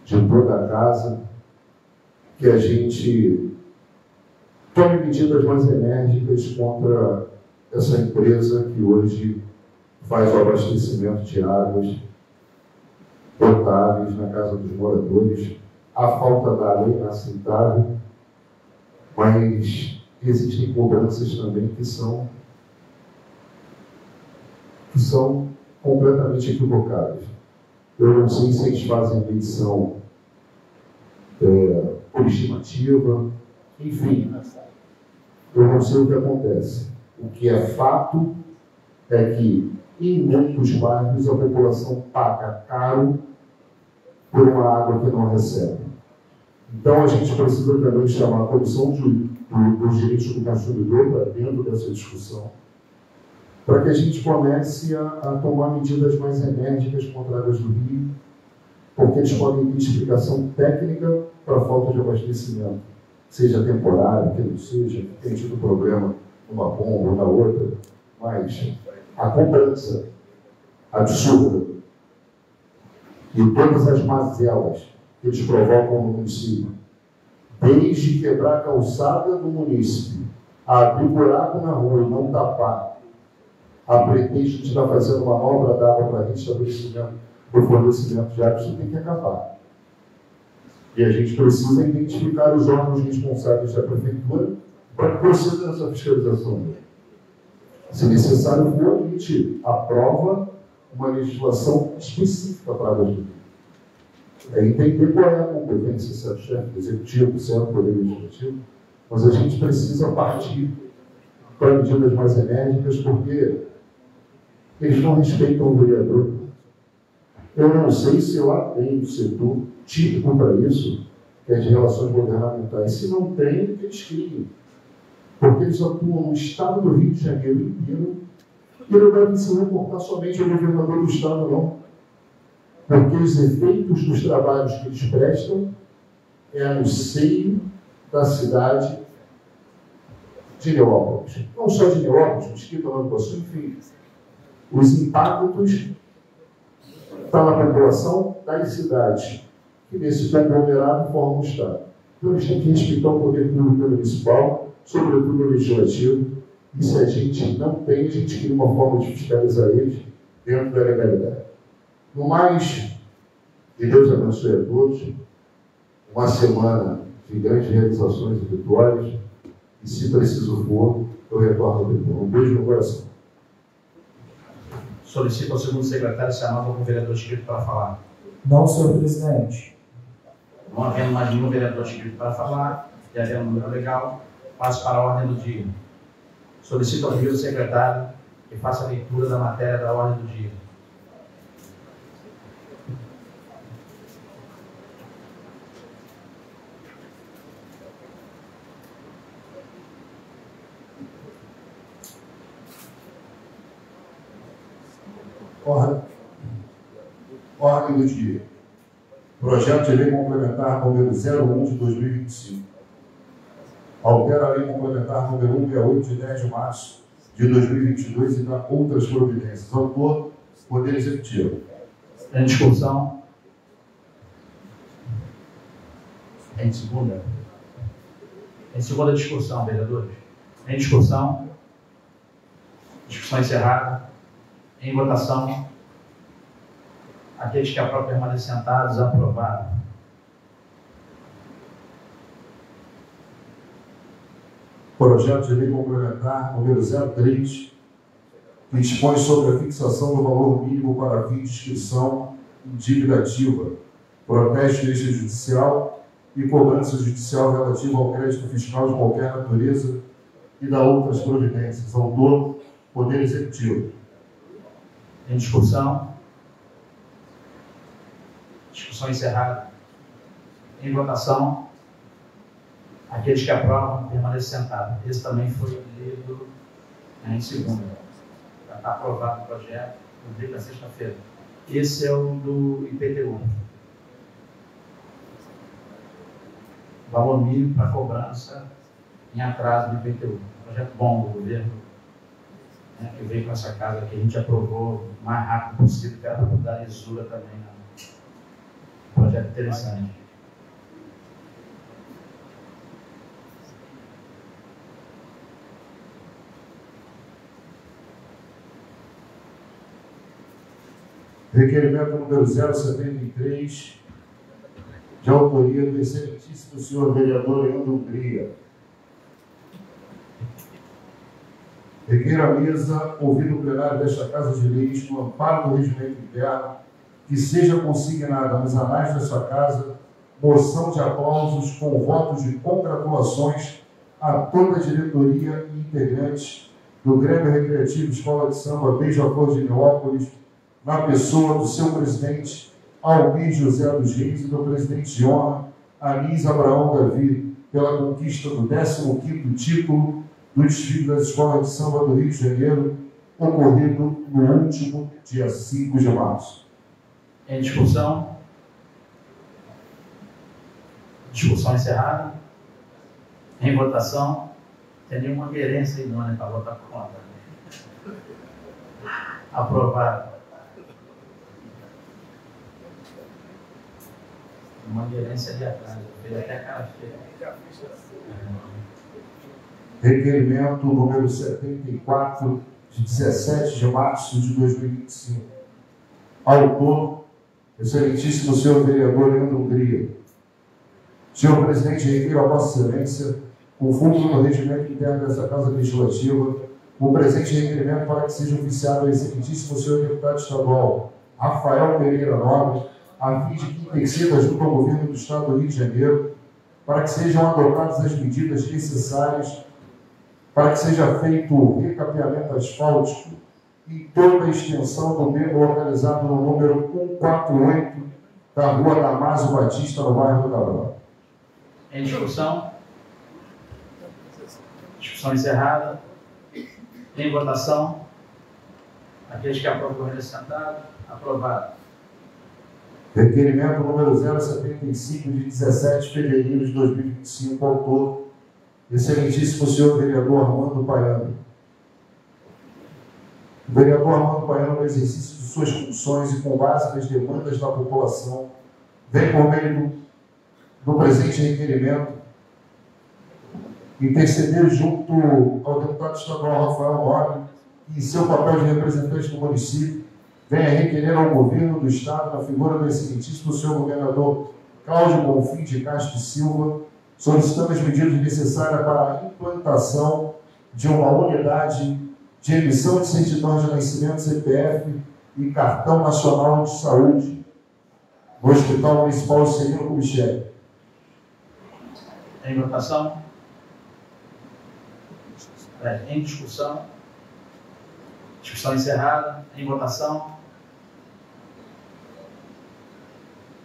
de toda a casa, que a gente tome medidas mais enérgicas contra essa empresa que hoje faz o abastecimento de águas potáveis na casa dos moradores. A falta d'água é inaceitável, mas existem cobranças também que são completamente equivocadas. Eu não sei se eles fazem medição por estimativa, enfim, eu não sei o que acontece. O que é fato é que em muitos bairros a população paga caro por uma água que não recebe. Então a gente precisa também chamar a Comissão dos Direitos do Consumidor para dentro dessa discussão, para que a gente comece a tomar medidas mais enérgicas contra águas do Rio, porque eles podem ter explicação técnica para a falta de abastecimento, seja temporário, que não seja, que tenha tido problema numa bomba ou na outra, mas a cobrança absurda e todas as mazelas que eles provocam no município, desde quebrar a calçada do município, a abrir buraco na rua e não tapar, a pretexto de estar fazendo uma obra d'água para restabelecimento o fornecimento de água, isso tem que acabar. E a gente precisa identificar os órgãos responsáveis da prefeitura para proceder essa fiscalização. Se necessário for, a gente aprova uma legislação específica para a água de Rio. É entender qual é a competência, se é chefe do executivo, se é o poder legislativo, mas a gente precisa partir para medidas mais enérgicas, porque eles não respeitam o vereador. Eu não sei se lá tem um setor típico para isso, que é de relações governamentais. Se não tem, eles criem. Porque eles atuam no estado do Rio de Janeiro inteiro e não devem se reportar somente ao governador do estado, não. Porque os efeitos dos trabalhos que eles prestam é no seio da cidade de Nilópolis. Não só de Nilópolis, Mesquita, Nova Iguaçu, enfim. Os impactos estão na população das cidades, que nesse conglomerado formam o Estado. Então, a gente tem que respeitar o poder público municipal, sobretudo o legislativo, e se a gente não tem, a gente cria uma forma de fiscalizar eles dentro da legalidade. No mais, que Deus abençoe a todos, uma semana de grandes realizações e vitórias, e se preciso for, eu retorno ao tribunal. Um beijo no coração. Solicito ao segundo secretário se chamava algum vereador inscrito para falar. Não, senhor presidente. Não havendo mais nenhum vereador inscrito para falar, e havendo um número legal, passo para a ordem do dia. Solicito ao primeiro secretário que faça a leitura da matéria da ordem do dia. Ordem do dia. Projeto de lei complementar número 01 de 2025. Altera a lei complementar número 168 de 10 de março de 2022 e dá outras providências. Autor, Poder Executivo. Em discussão. Em segunda. Em segunda discussão, vereadores. Em discussão. Discussão encerrada. Em votação. Aqueles que aprovam permanecer sentados, aprovado. Projeto de lei complementar número 03, que dispõe sobre a fixação do valor mínimo para fins de inscrição em dívida ativa, protesto extrajudicial e cobrança judicial relativa ao crédito fiscal de qualquer natureza e da outras providências. Autor, Poder Executivo. Em discussão. Discussão encerrada. Em votação. Aqueles que aprovam, permanecem sentados. Esse também foi lido em segunda. Já está aprovado o projeto, no dia da sexta-feira. Esse é o do IPTU. Valor mínimo para cobrança em atraso do IPTU. Projeto bom do governo, né, que veio com essa casa que a gente aprovou o mais rápido possível, que era para dar lisura também. Né? Projeto interessante. Requerimento número 073, de autoria do excelentíssimo senhor vereador Leandro Hungria. Requer a mesa, ouvido o plenário desta Casa de Leis, no amparo do regimento interno, que seja consignada nos anais desta Casa moção de aplausos com votos de congratulações a toda a diretoria e integrantes do Grêmio Recreativo Escola de Samba Beija-Flor de Nilópolis, na pessoa do seu presidente Almir José dos Reis e do presidente de honra Anis Abraão Davi, pela conquista do 15º título do desfile das escolas de samba do Rio de Janeiro, ocorrido no último dia 5 de março. Em discussão. Discussão encerrada. Em votação. Tem nenhuma querência aí, não, né? Para votar contra. Aprovado. Uma querência ali atrás. Veio até a cara feia. Requerimento número 74, de 17 de março de 2025. Autor, Excelentíssimo senhor vereador Leandro Hungria, senhor presidente, requeiro a Vossa Excelência, conforme no regimento interno dessa Casa Legislativa, o presente requerimento para que seja oficiado ao excelentíssimo senhor deputado estadual Rafael Pereira Nobre, a fim de que interceda junto ao governo do Estado do Rio de Janeiro, para que sejam adotadas as medidas necessárias para que seja feito o recapeamento asfáltico em toda a extensão do beco localizado no número 148 da Rua Damásio Batista, no bairro do Cabral. Em discussão? Discussão encerrada. Em votação? Aqueles que aprovam correr sentado. Aprovado. Requerimento número 075, de 17 de fevereiro de 2025, autor, excelentíssimo senhor vereador Armando Paiano. O vereador Armando Paiano, no exercício de suas funções e com base nas demandas da população, vem por meio do presente requerimento interceder junto ao deputado estadual Rafael Nobre, que em seu papel de representante do município, venha requerer ao governo do Estado, na figura do excelentíssimo senhor governador Cláudio Bonfim de Castro Silva, solicitando as medidas necessárias para a implantação de uma unidade de emissão de certidões de nascimento, CPF e cartão nacional de saúde no Hospital Municipal Celino Kubitschek. Em votação? Em discussão? Discussão encerrada. Em votação?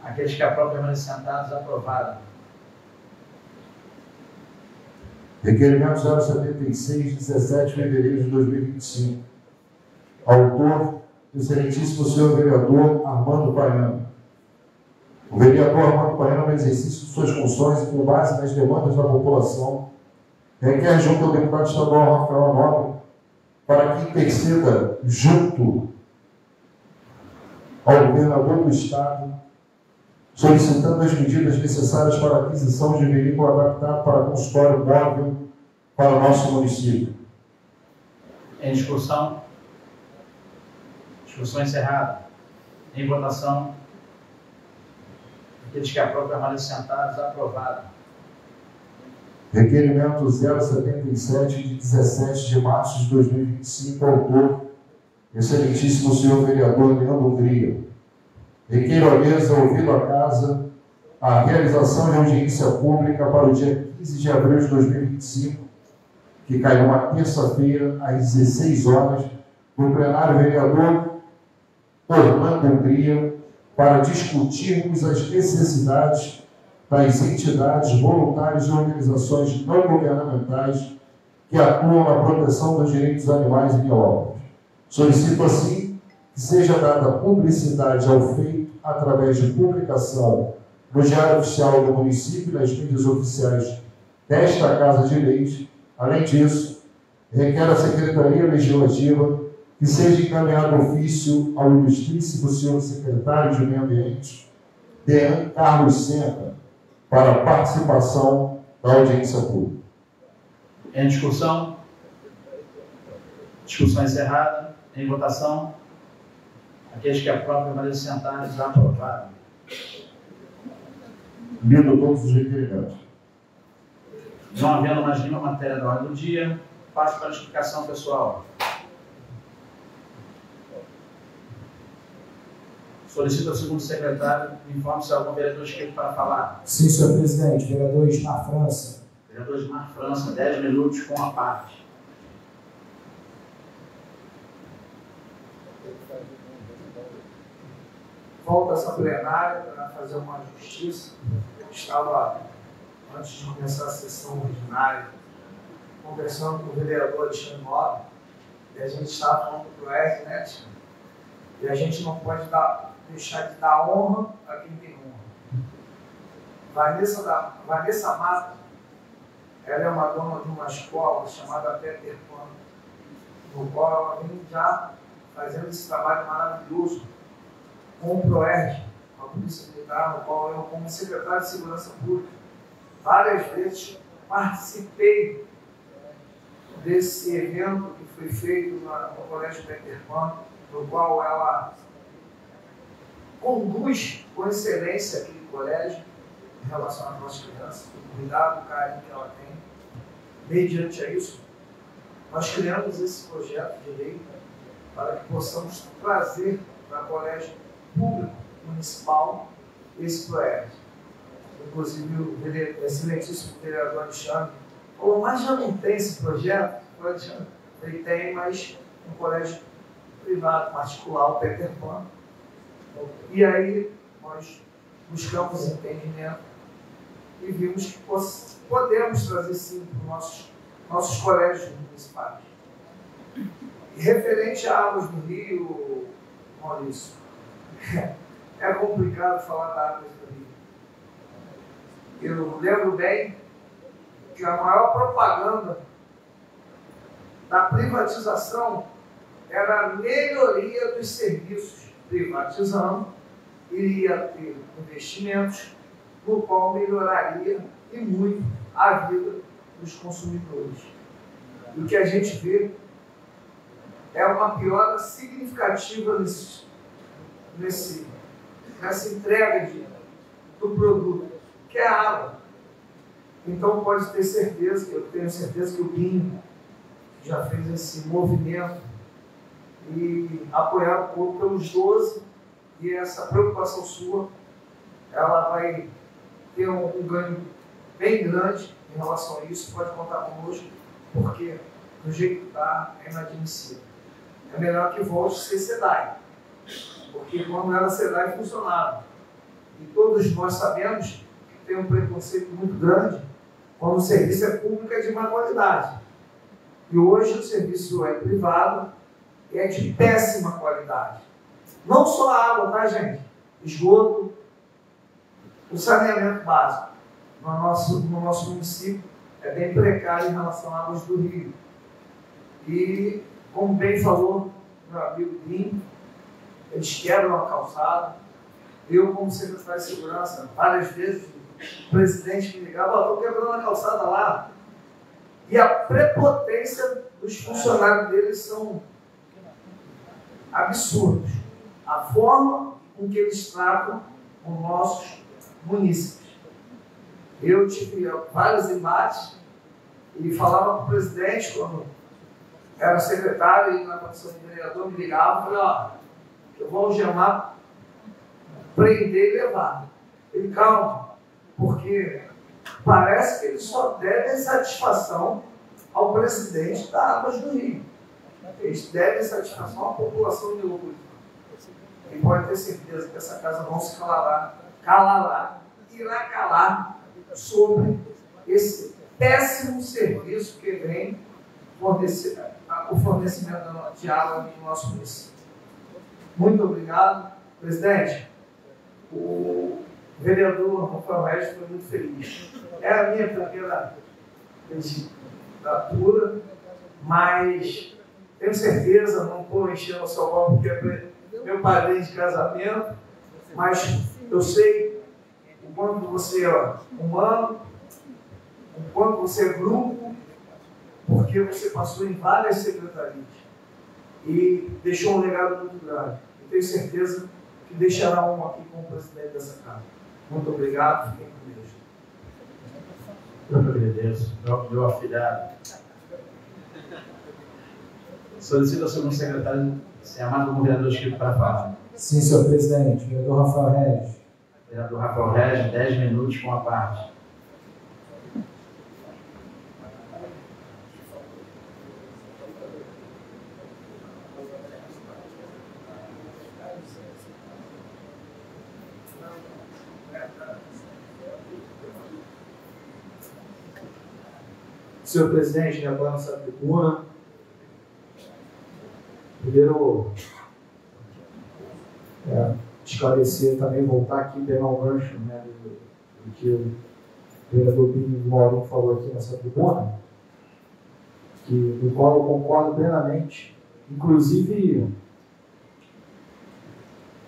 Aqueles que aprovam permanecer sentados, aprovado. Requerimento 076, 17 de fevereiro de 2025. Autor, excelentíssimo senhor vereador Armando Paiano. O vereador Armando Paiano, no exercício de suas funções e com base nas demandas da população, requer junto ao deputado estadual Rafael Nobre para que interceda junto ao governador do Estado, solicitando as medidas necessárias para a aquisição de veículo adaptado para consultório móvel para o nosso município. Em discussão? Discussão encerrada. Em votação? Aqueles que aprovam permanecer sentados, aprovado. Requerimento 077, de 17 de março de 2025, autor, excelentíssimo senhor vereador Leandro Hungria. Requeiro à mesa, ouvido a casa, a realização de audiência pública para o dia 15 de abril de 2025, que cai numa terça-feira, às 16 horas, no plenário vereador Orlando Hungria, para discutirmos as necessidades das entidades voluntárias e organizações não governamentais que atuam na proteção dos direitos dos animais e biólogos. Solicito, assim, que seja dada publicidade ao feito através de publicação no Diário Oficial do Município e nas mídias oficiais desta Casa de Leis. Além disso, requer à Secretaria Legislativa que seja encaminhado ofício ao ilustríssimo senhor secretário de Meio Ambiente, Dean Carlos Senra, para a participação da audiência pública. Em discussão? Discussão encerrada. Em votação? Aqueles que aprovam permanecer sentados, aprovado. Lido todos os requerimentos. Não havendo mais nenhuma matéria da ordem do dia, passo para a explicação pessoal. Solicito ao segundo secretário, informe se há algum vereador inscrito para falar. Sim, senhor presidente. Vereador Ismar França. Vereador Ismar França, 10 minutos com a parte. Volta essa plenária para fazer uma justiça. Estava, antes de começar a sessão ordinária, conversando com o vereador Alexandre Nobre, e a gente estava falando para o Ed, né, tio? E a gente não pode deixar de dar honra a quem tem honra. Vanessa Mata, ela é uma dona de uma escola chamada Peter Pan, no qual ela vem já fazendo esse trabalho maravilhoso com o PROERD, a Polícia Militar, no qual eu, como secretário de Segurança Pública, várias vezes participei desse evento que foi feito no Colégio Peter Pan, no qual ela conduz com excelência aquele colégio em relação às nossas crianças, o cuidado, o carinho que ela tem. Mediante a isso, nós criamos esse projeto de lei para que possamos trazer para o colégio público municipal esse projeto. Inclusive, o excelentíssimo vereador Alexandre falou, mas já não tem esse projeto? Ele tem, mas um colégio privado, particular, o Peter Pan. E aí, nós buscamos entendimento e vimos que podemos trazer sim para os nossos colégios municipais. E referente a águas do Rio, Maurício, é complicado falar da águas do Rio. Eu lembro bem que a maior propaganda da privatização era a melhoria dos serviços. Privatizando, iria ter investimentos no qual melhoraria e muito a vida dos consumidores. E o que a gente vê é uma piora significativa nessa entrega do produto, que é a água. Então pode ter certeza, eu tenho certeza que o Binho já fez esse movimento e apoiado pelos 12, e essa preocupação sua, ela vai ter um ganho bem grande em relação a isso, pode contar conosco, porque do jeito que está, é inadmissível. É melhor que volte a ser SEDAI, porque quando era SEDAI funcionava. E todos nós sabemos que tem um preconceito muito grande quando o serviço é público e de má qualidade. E hoje o serviço é privado e é de péssima qualidade. Não só a água, tá, gente? Esgoto, o saneamento básico no nosso município é bem precário em relação a águas do Rio. E, como bem falou meu amigo Binho, eles quebram a calçada. Eu, como secretário de segurança, várias vezes o presidente me ligava, estou quebrando a calçada lá. E a prepotência dos funcionários deles são absurdos. A forma com que eles tratam os nossos munícipes. Eu tive vários embates e falava com o presidente, quando era secretário e na condição de vereador, me ligava e falava, eu vou algemar, prender e levar. Ele, calma, porque parece que eles só devem satisfação ao presidente da Águas do Rio. Eles devem satisfação à população de Lula. E pode ter certeza que essa casa não se calará, irá calar sobre esse péssimo serviço que vem o fornecimento de água no nosso município. Muito obrigado, presidente. O vereador Rafael Regis foi muito feliz. É a minha primeira candidatura, mas tenho certeza, não estou enchendo o seu copo porque é meu padrinho de casamento, mas eu sei o quanto você é humano, o quanto você é grupo, porque você passou em várias secretarias e deixou um legado muito grande. Eu tenho certeza que deixará um aqui como presidente dessa casa. Muito obrigado, fiquem com Deus. Eu que agradeço, meu afilhado. Solicito ao segundo secretário ser amado como vereador inscrito para falar. Sim, senhor presidente. Vereador Rafael Regis. Vereador Rafael Regis, 10 minutos com a parte. Senhor presidente, retorno essa tribuna. Primeiro, esclarecer também, voltar aqui e pegar um gancho, né, do que o vereador Binho Maurinho falou aqui nessa tribuna, do qual eu concordo plenamente. Inclusive,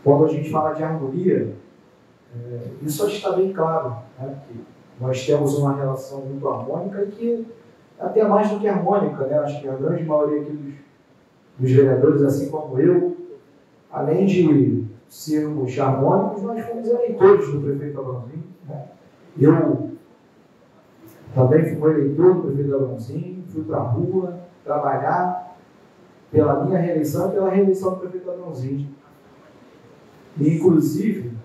quando a gente fala de harmonia, isso está bem claro, né, que nós temos uma relação muito harmônica e que até mais do que harmônica, né, acho que a grande maioria aqui dos vereadores, assim como eu, além de sermos harmônicos, nós fomos eleitores do prefeito Abrãozinho, né? Eu também fui eleitor do prefeito Abrãozinho, fui para a rua trabalhar pela minha reeleição e pela reeleição do prefeito Abrãozinho. E, inclusive,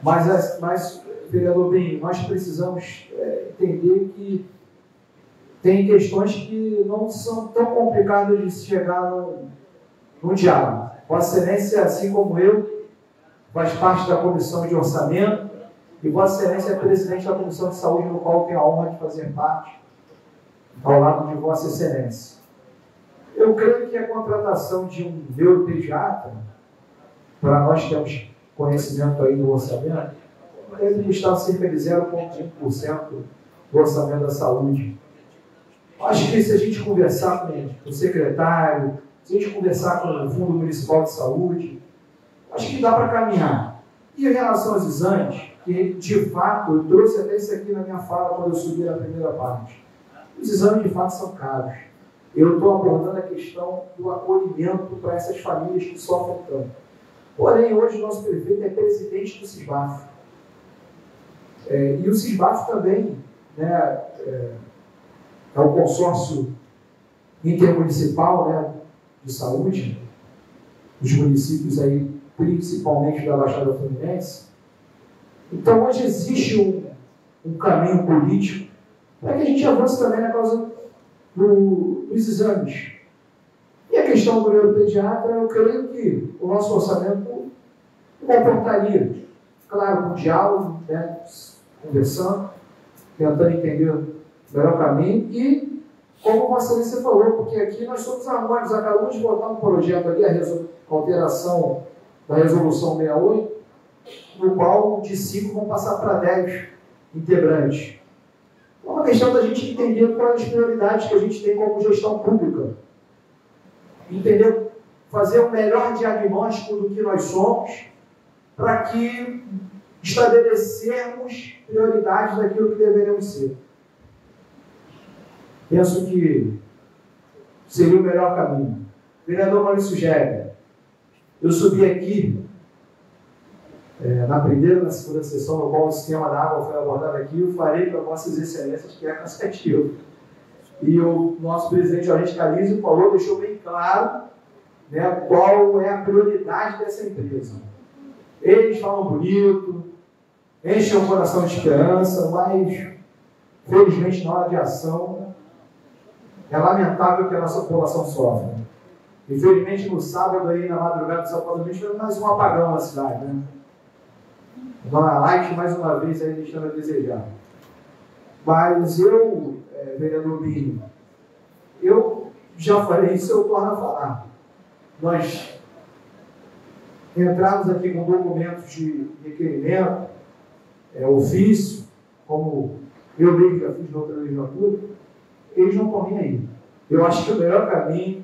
mas, vereador Binho, nós precisamos entender que tem questões que não são tão complicadas de se chegar no diálogo. Vossa Excelência, assim como eu, faz parte da Comissão de Orçamento e Vossa Excelência é presidente da Comissão de Saúde, no qual tenho a honra de fazer parte, ao lado de Vossa Excelência. Eu creio que a contratação de um neuropediatra, para nós temos conhecimento aí do orçamento, deve estar cerca de 0,1% do orçamento da saúde. Acho que se a gente conversar com o secretário, se a gente conversar com o Fundo Municipal de Saúde, acho que dá para caminhar. E em relação aos exames, que de fato, eu trouxe até isso aqui na minha fala quando eu subi na primeira parte. Os exames de fato são caros. Eu estou abordando a questão do acolhimento para essas famílias que sofrem tanto. Porém, hoje o nosso prefeito é presidente do Cisbaf. E o Cisbaf também, né, é o consórcio intermunicipal, né, de saúde, dos municípios aí, principalmente da Baixada Fluminense. Então, hoje existe um caminho político para que a gente avance também na causa dos exames. E a questão do neuropediatra, eu creio que o nosso orçamento comportaria, claro, com diálogo, né, conversando, tentando entender o melhor caminho e, como Vossa Excelência falou, porque aqui nós somos harmônicos, acabamos de votar um projeto ali, a alteração da Resolução 68, no qual de 5 vão passar para 10 integrantes. É uma questão da gente entender quais as prioridades que a gente tem como gestão pública. Entender, fazer o melhor diagnóstico do que nós somos, para que estabelecermos prioridades daquilo que deveremos ser. Penso que seria o melhor caminho. Vereador Maurício Jäger, eu subi aqui na primeira e na segunda sessão, no qual o sistema da água foi abordado aqui, eu falei para Vossas Excelências que é cansativo. E o nosso presidente Jorge Calizio falou, deixou bem claro, né, qual é a prioridade dessa empresa. Eles falam bonito, enchem o coração de esperança, mas, felizmente, na hora de ação, é lamentável que a nossa população sofre. Infelizmente, no sábado, aí, na madrugada de São Paulo, tivemos mais um apagão na cidade, né? Dona Light, mais uma vez, aí deixando a desejar. Mas eu, vereador Binho, eu já falei isso, eu torno a falar. Nós entramos aqui com documentos de requerimento, ofício, como eu mesmo já fiz na outra legislatura, eles não estão nem aí. Eu acho que o melhor caminho,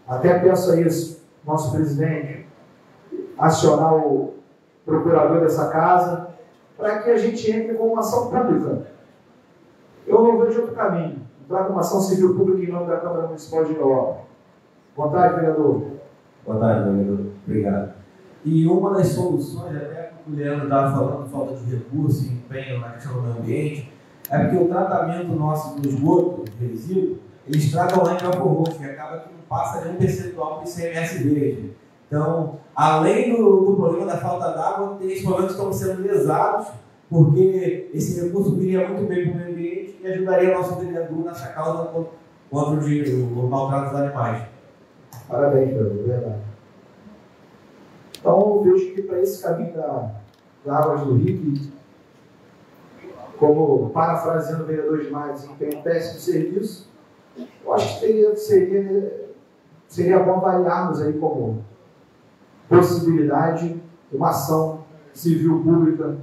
até peço a isso, nosso presidente, acionar o procurador dessa casa, para que a gente entre com uma ação pública. Eu não vejo outro caminho. Entrar com uma ação civil pública em nome da Câmara Municipal de Nilópolis. Boa tarde, vereador. Boa tarde, vereador. Obrigado. E uma das soluções, até que o Leandro estava falando, falta de recurso e empenho na questão do meio ambiente, é porque o tratamento nosso do esgoto, de resíduo, eles tratam lá em Campo Roxo, que acaba que não passa nenhum percentual do ICMS verde. Então, além do problema da falta d'água, tem esses problemas que estão sendo lesados, porque esse recurso viria muito bem para o meio ambiente e ajudaria a nossa vereador nessa causa contra o maltrato dos animais. Parabéns, vereador, verdade. Então, eu vejo que para esse caminho da Águas do Rio, como parafraseando o vereador de Maio, desempenha um péssimo serviço, eu acho que seria bom avaliarmos aí como possibilidade de uma ação civil pública,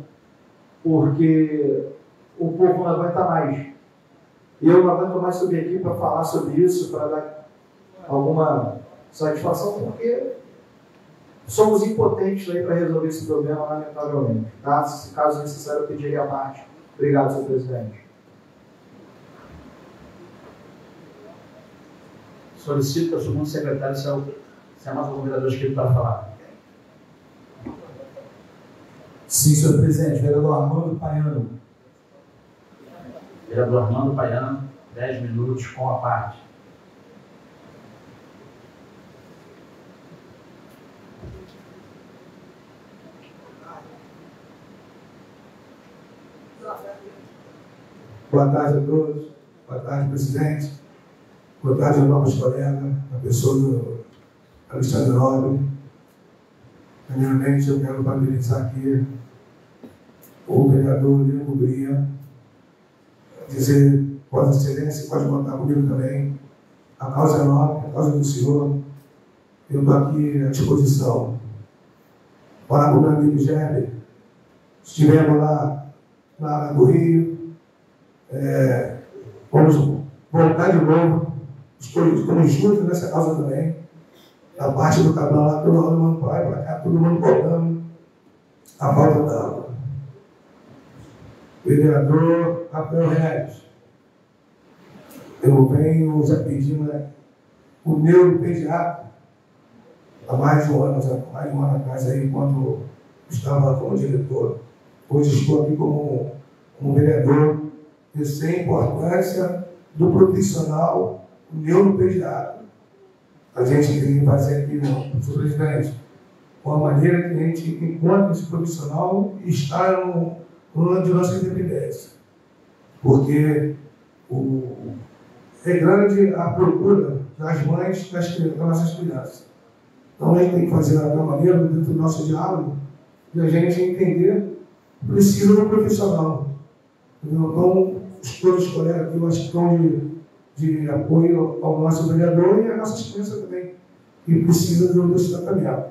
porque o povo não aguenta mais. E eu não aguento mais subir aqui para falar sobre isso, para dar alguma satisfação, porque somos impotentes aí para resolver esse problema, lamentavelmente. Tá? Se caso necessário, eu pediria a parte. Obrigado, senhor presidente. Solicito ao segundo secretário Tem mais algum vereador inscrito para falar? Sim, senhor presidente. Vereador Armando Paiano. Vereador Armando Paiano, 10 minutos com a parte. Boa tarde a todos. Boa tarde, presidente. Boa tarde aos novos colegas, a pessoa do Alexandre Nobre. Primeiramente, eu quero parabenizar aqui o vereador Leandro Bria, dizer, Vossa Excelência, pode contar comigo também. A causa é nobre, a causa do senhor. Eu estou aqui à disposição. Falar com o meu amigo Gerber. Estivemos lá na área do Rio. Vamos voltar de novo. Estamos juntos nessa causa também. Da parte do Cabral lá, todo mundo vai para cá, todo mundo cobrando a falta d'água. Vereador Rafael Reis, eu venho já pedindo o neuropediatra há mais de um ano atrás, aí, quando estava como diretor. Hoje estou aqui como vereador. Eu sei a importância do profissional neuropediatra. A gente tem que fazer aqui, senhor presidente, uma maneira que a gente encontre esse profissional e está no ano de nossa independência. Porque é grande a procura das mães das nossas crianças. Então a gente tem que fazer da maneira, dentro do nosso diálogo, de a gente entender que precisa do profissional. Então, todos os colegas aqui, eu acho que estão de apoio ao nosso vereador e às nossas crianças também, que precisam desse tratamento.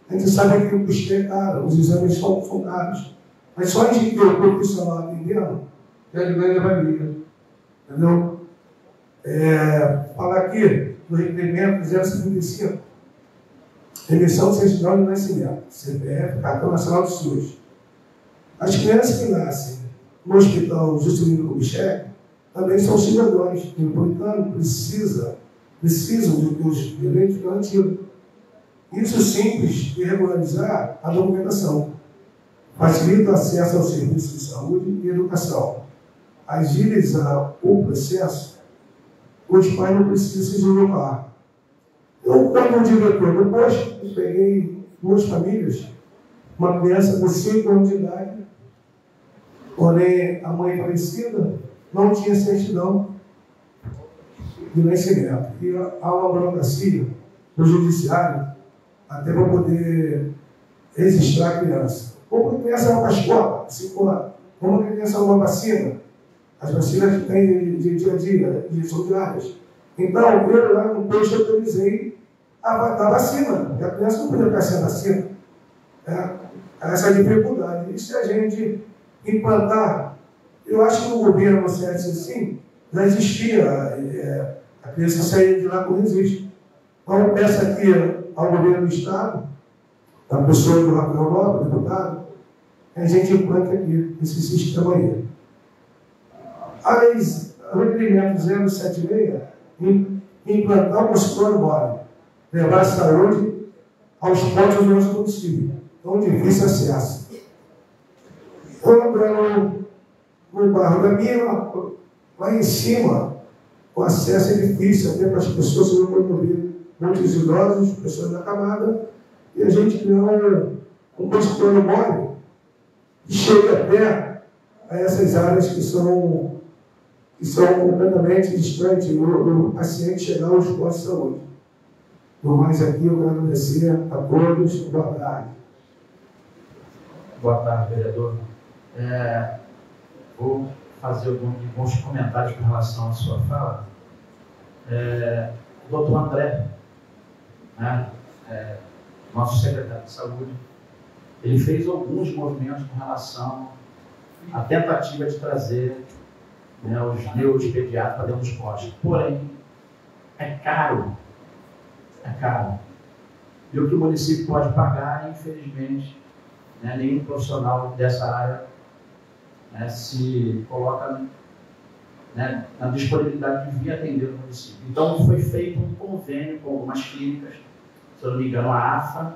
A gente sabe que o custo é caro, os exames são caros, mas só a gente ter o profissional atendendo é de grande valia. Entendeu? Falar aqui do requerimento 055, emissão de certidão de nascimento, CPF, Cartão Nacional do SUS. As crianças que nascem no Hospital Juscelino Kubitschek também são cidadãos. O republicano precisam de ter os direitos garantidos. Isso simples de regularizar a documentação. Facilita o acesso ao serviço de saúde e educação. Agilizar o processo, os pais não precisam se deslocar. Eu, como diretor do posto, eu peguei 2 famílias, uma criança com 5 anos de idade, porém a mãe falecida não tinha certidão de nascimento. E há uma burocracia no judiciário até para poder registrar a criança. Como a criança vai para a escola, 5 anos, como a criança vai para a vacina, as vacinas que tem de dia a dia, de diárias. Então, eu lá no posto autorizei a vacina, porque a criança não podia ficar sem a vacina. Essa dificuldade. E se a gente implantar, eu acho que no governo, você acha assim, já existia, a criança saía de lá com registro. Então, eu peço aqui ao governo do Estado, a pessoa do Rafael Nobre, deputado, que a gente implanta aqui esse sistema aí. O requerimento 076, implantar o consultório móvel, levar a saúde aos pontos do nosso município, tão difícil acesso. Eu lembrando no bairro da minha, lá em cima, o acesso é difícil, até para as pessoas que não podem ouvir, muitos idosos, pessoas da camada, e a gente criou um consultório móvel que chega até a essas áreas que são completamente distantes do paciente chegar aos postos de saúde. Por mais aqui, eu quero agradecer a todos. Boa tarde. Boa tarde, vereador. Vou fazer alguns comentários com relação à sua fala. O doutor André, nosso secretário de saúde, ele fez alguns movimentos com relação à tentativa de trazer os neuropediatras para dentro dos postos. Porém, é caro. É caro. E o que o município pode pagar, infelizmente, nenhum profissional dessa área se coloca na disponibilidade de vir atender o município. Então, foi feito um convênio com algumas clínicas se eu não me engano, a AFA,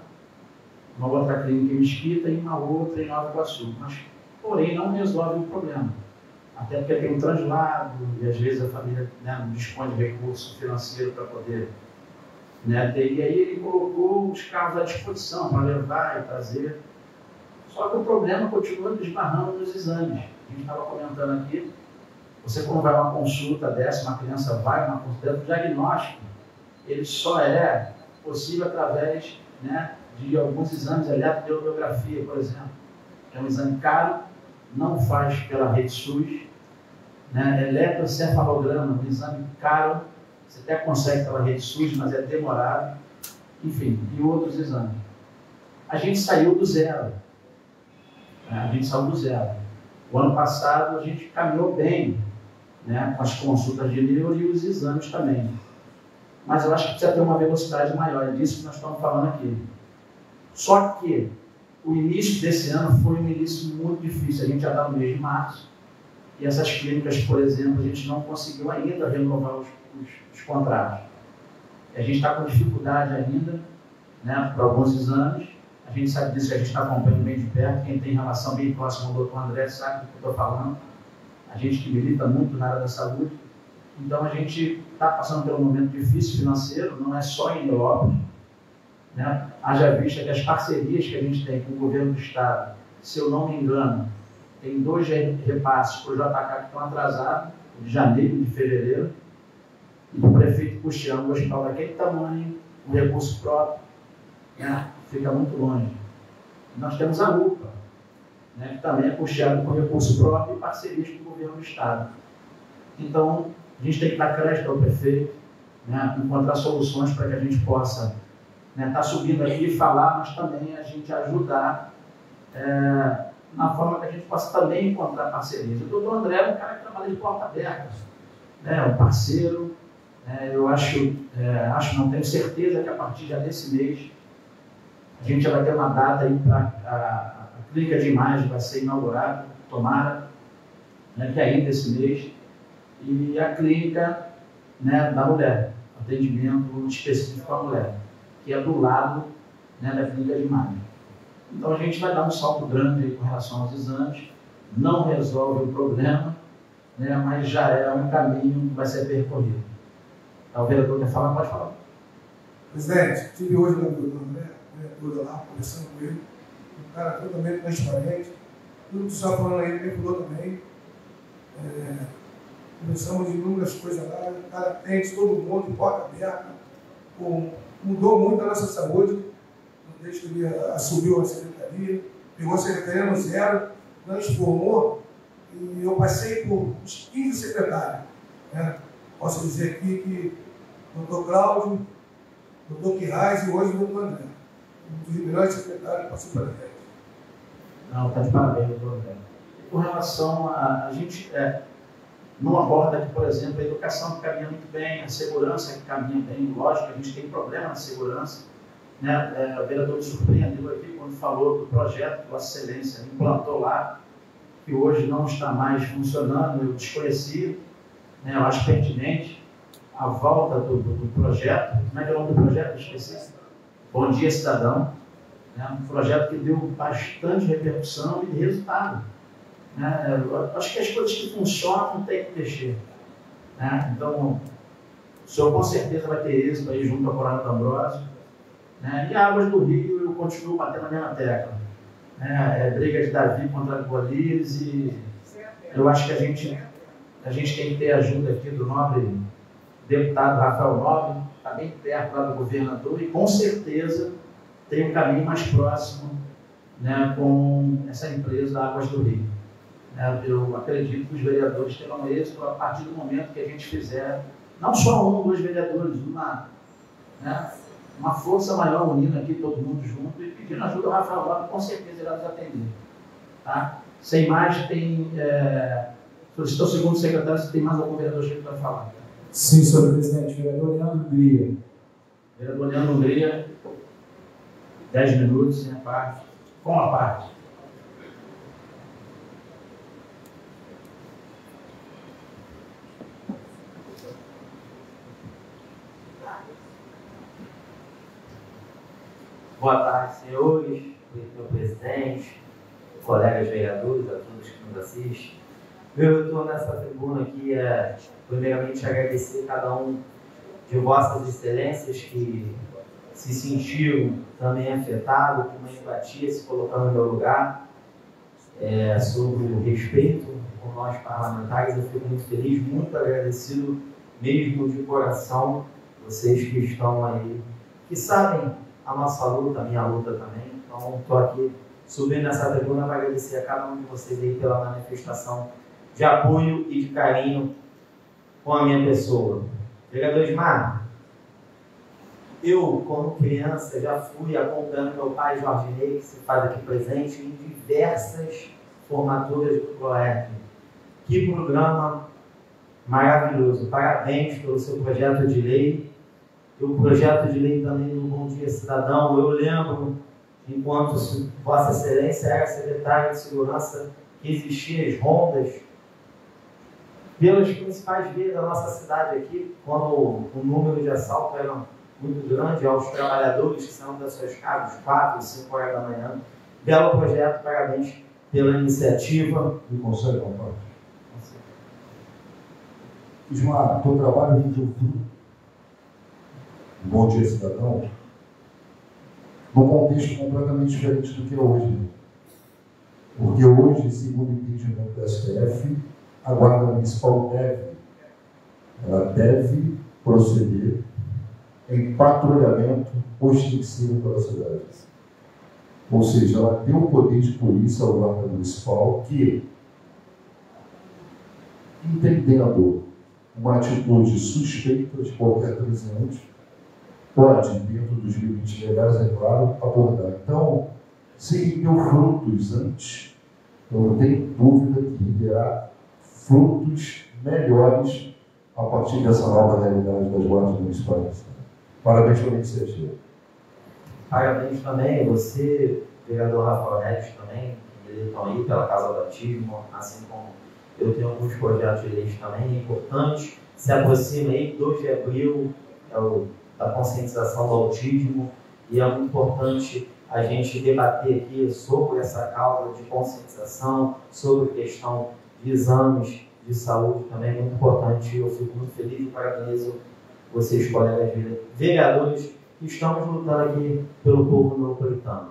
uma outra clínica em Mesquita e uma outra em Nova Iguaçu. Mas, porém, não resolve o problema. Até porque tem um translado e às vezes a família, né, não dispõe de recurso financeiro para poder, né, ter. E aí ele colocou os carros à disposição para levar e trazer. Só que o problema continua desbarrando nos exames. A gente estava comentando aqui, você quando vai a uma consulta dessa, uma criança vai a uma consulta, o diagnóstico, ele só é possível através, né, de alguns exames, eletromiografia, por exemplo, que é um exame caro, não faz pela rede SUS, né, eletrocefalograma, um exame caro, você até consegue pela rede SUS, mas é demorado, enfim, e outros exames. A gente saiu do zero. O ano passado a gente caminhou bem, né, com as consultas de neuro e os exames também. Mas eu acho que precisa ter uma velocidade maior, é disso que nós estamos falando aqui. Só que o início desse ano foi um início muito difícil, a gente já está no mês de março, e essas clínicas, por exemplo, a gente não conseguiu ainda renovar os contratos. A gente está com dificuldade ainda, né, para alguns exames. A gente sabe disso, que a gente está acompanhando bem de perto. Quem tem relação bem próxima ao doutor André sabe do que eu estou falando. A gente que milita muito na área da saúde. Então, a gente está passando por um momento difícil financeiro, não é só em Nilópolis, né? Haja vista que as parcerias que a gente tem com o governo do Estado, se eu não me engano, tem 2 repasses para o JK que estão atrasados, de janeiro e de fevereiro, e o prefeito custeando o hospital daquele tamanho, um recurso próprio, né, fica muito longe. Nós temos a UPA, né, que também é custeado com recurso próprio e parcerias com o governo do Estado. Então, a gente tem que dar crédito ao prefeito, né, encontrar soluções para que a gente possa, né, estar subindo aqui e falar, mas também a gente ajudar na forma que a gente possa também encontrar parcerias. O doutor André é um cara que trabalha de porta aberta, né, um parceiro. Eu não tenho certeza que a partir já desse mês a gente já vai ter uma data aí para a clínica de imagem vai ser inaugurada, tomara, né, que é ainda esse mês, e a clínica, né, da mulher, atendimento específico à mulher, que é do lado, né, da clínica de imagem. Então a gente vai dar um salto grande aí com relação aos exames, não resolve o problema, né, mas já é um caminho que vai ser percorrido. O vereador quer falar? Pode falar. Presidente, estive hoje na do André, vereador lá, conversando com ele, um cara totalmente transparente, tudo que o senhor falando aí, ele falou também. Conversamos de inúmeras coisas lá, o cara atende todo mundo, de porta aberta, mudou muito a nossa saúde, desde que ele assumiu a secretaria, pegou a secretaria no zero, transformou, e eu passei por uns 15 secretários, né? Posso dizer aqui que o doutor Cláudio, o doutor Quirraz e hoje o doutor André, um dos melhores secretários que passou pela gente. Não, está de parabéns, doutor André. Com relação a gente não aborda aqui, por exemplo, a educação que caminha muito bem, a segurança que caminha bem, lógico que a gente tem problema na segurança, né? O vereador me surpreendeu aqui quando falou do projeto que a Excelência implantou lá, que hoje não está mais funcionando, eu desconheci, né? Eu acho pertinente a volta do projeto. Como é que é o nome do projeto? Esqueci. Bom Dia Cidadão, né? Um projeto que deu bastante repercussão e resultado. Né? Eu acho que as coisas que funcionam não tem que mexer. Né? Então, o senhor com certeza vai ter êxito aí junto ao Coronel D'Ambrosio. Né? E Águas do Rio, eu continuo batendo a mesma tecla. Né? Briga de Davi contra Golias, e eu acho que a gente tem que ter ajuda aqui do nobre deputado Rafael Nobre, está bem perto lá do governador, e com certeza tem um caminho mais próximo, né, com essa empresa Águas do Rio. Eu acredito que os vereadores terão êxito a partir do momento que a gente fizer, não só um ou dois vereadores, uma força maior unindo aqui todo mundo junto e pedindo ajuda ao Rafael Nobre, com certeza irá nos atender. Tá? Sem mais, tem... solicitou o segundo secretário, se tem mais algum vereador que vai falar. Sim, senhor presidente. Vereador Leandro Gria. Vereador Leandro Gria, 10 minutos, sem a parte. Com a parte. Boa tarde, senhores, meu presidente, colegas vereadores, a todos que nos assistem. Eu estou nessa tribuna aqui primeiramente, agradecer a cada um de vossas excelências que se sentiram também afetados, com uma empatia, se colocando no meu lugar, sobre o respeito com nós parlamentares. Eu fico muito feliz, muito agradecido, mesmo de coração, vocês que estão aí, que sabem a nossa luta, a minha luta também. Então, estou aqui subindo nessa tribuna para agradecer a cada um de vocês aí pela manifestação de apoio e de carinho com a minha pessoa. Vereador Ismar, eu, como criança, já fui acompanhando meu pai, Jorge Ney, que se faz aqui presente, em diversas formaturas do PROERP. Que programa maravilhoso! Parabéns pelo seu projeto de lei. E o projeto de lei também do Bom Dia Cidadão. Eu lembro, enquanto Vossa Excelência era secretária de Segurança, que existiam as rondas pelas principais vias da nossa cidade aqui, quando o número de assalto era muito grande, aos trabalhadores que saíam das suas casas, 4, 5 horas da manhã. Belo projeto, parabéns pela iniciativa. Me consegue, compadre? Ismar, teu trabalho rendeu tudo. Bom Dia Cidadão, num contexto completamente diferente do que é hoje. Porque hoje, segundo o entendimento da STF, a Guarda Municipal deve proceder em patrulhamento ostensivo pela cidade. Ou seja, ela tem o poder de polícia ao Guarda Municipal que, entendendo uma atitude suspeita de qualquer transeunte, pode, dentro dos limites legais, é claro, abordar. Então, se deu frutos antes, eu não tenho dúvida que terá frutos melhores a partir dessa nova realidade das guardas municipais. Parabéns pela iniciativa. Parabéns também a você, vereador Rafael Neves, também, que estão aí pela Casa do Autismo, assim como eu tenho alguns projetos de leis também importantes. Se aproxima aí, 2 de abril, da conscientização do autismo, e é muito importante a gente debater aqui sobre essa causa de conscientização, sobre a questão de exames de saúde também, é muito importante. Eu fico muito feliz e parabenizo vocês, colegas vereadores, que estamos lutando aqui pelo povo neopolitano.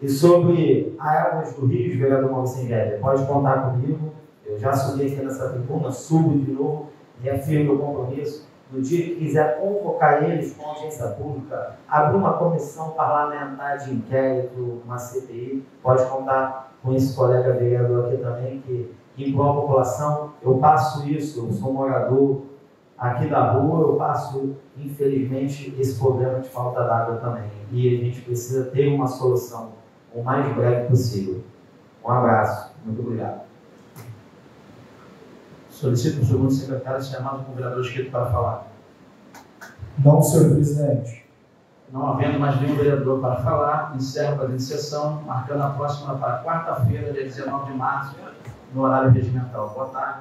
E sobre Águas do Rio, vereador Maurício Weber, pode contar comigo. Eu já subi aqui nessa tribuna, subo de novo, reafirmo o compromisso. No dia que quiser convocar eles com audiência pública, abrir uma comissão parlamentar de inquérito, uma CPI, pode contar com esse colega vereador aqui também, que em prol da população, eu passo isso, eu sou morador aqui da rua, eu passo, infelizmente, esse problema de falta d'água também. E a gente precisa ter uma solução o mais breve possível. Um abraço, muito obrigado. Solicito o segundo secretário chamado com o vereador inscrito para falar. Não, senhor presidente. Não havendo mais nenhum vereador para falar, encerro a presente sessão, marcando a próxima para quarta-feira, dia 19 de março, no horário regimental. Boa tarde.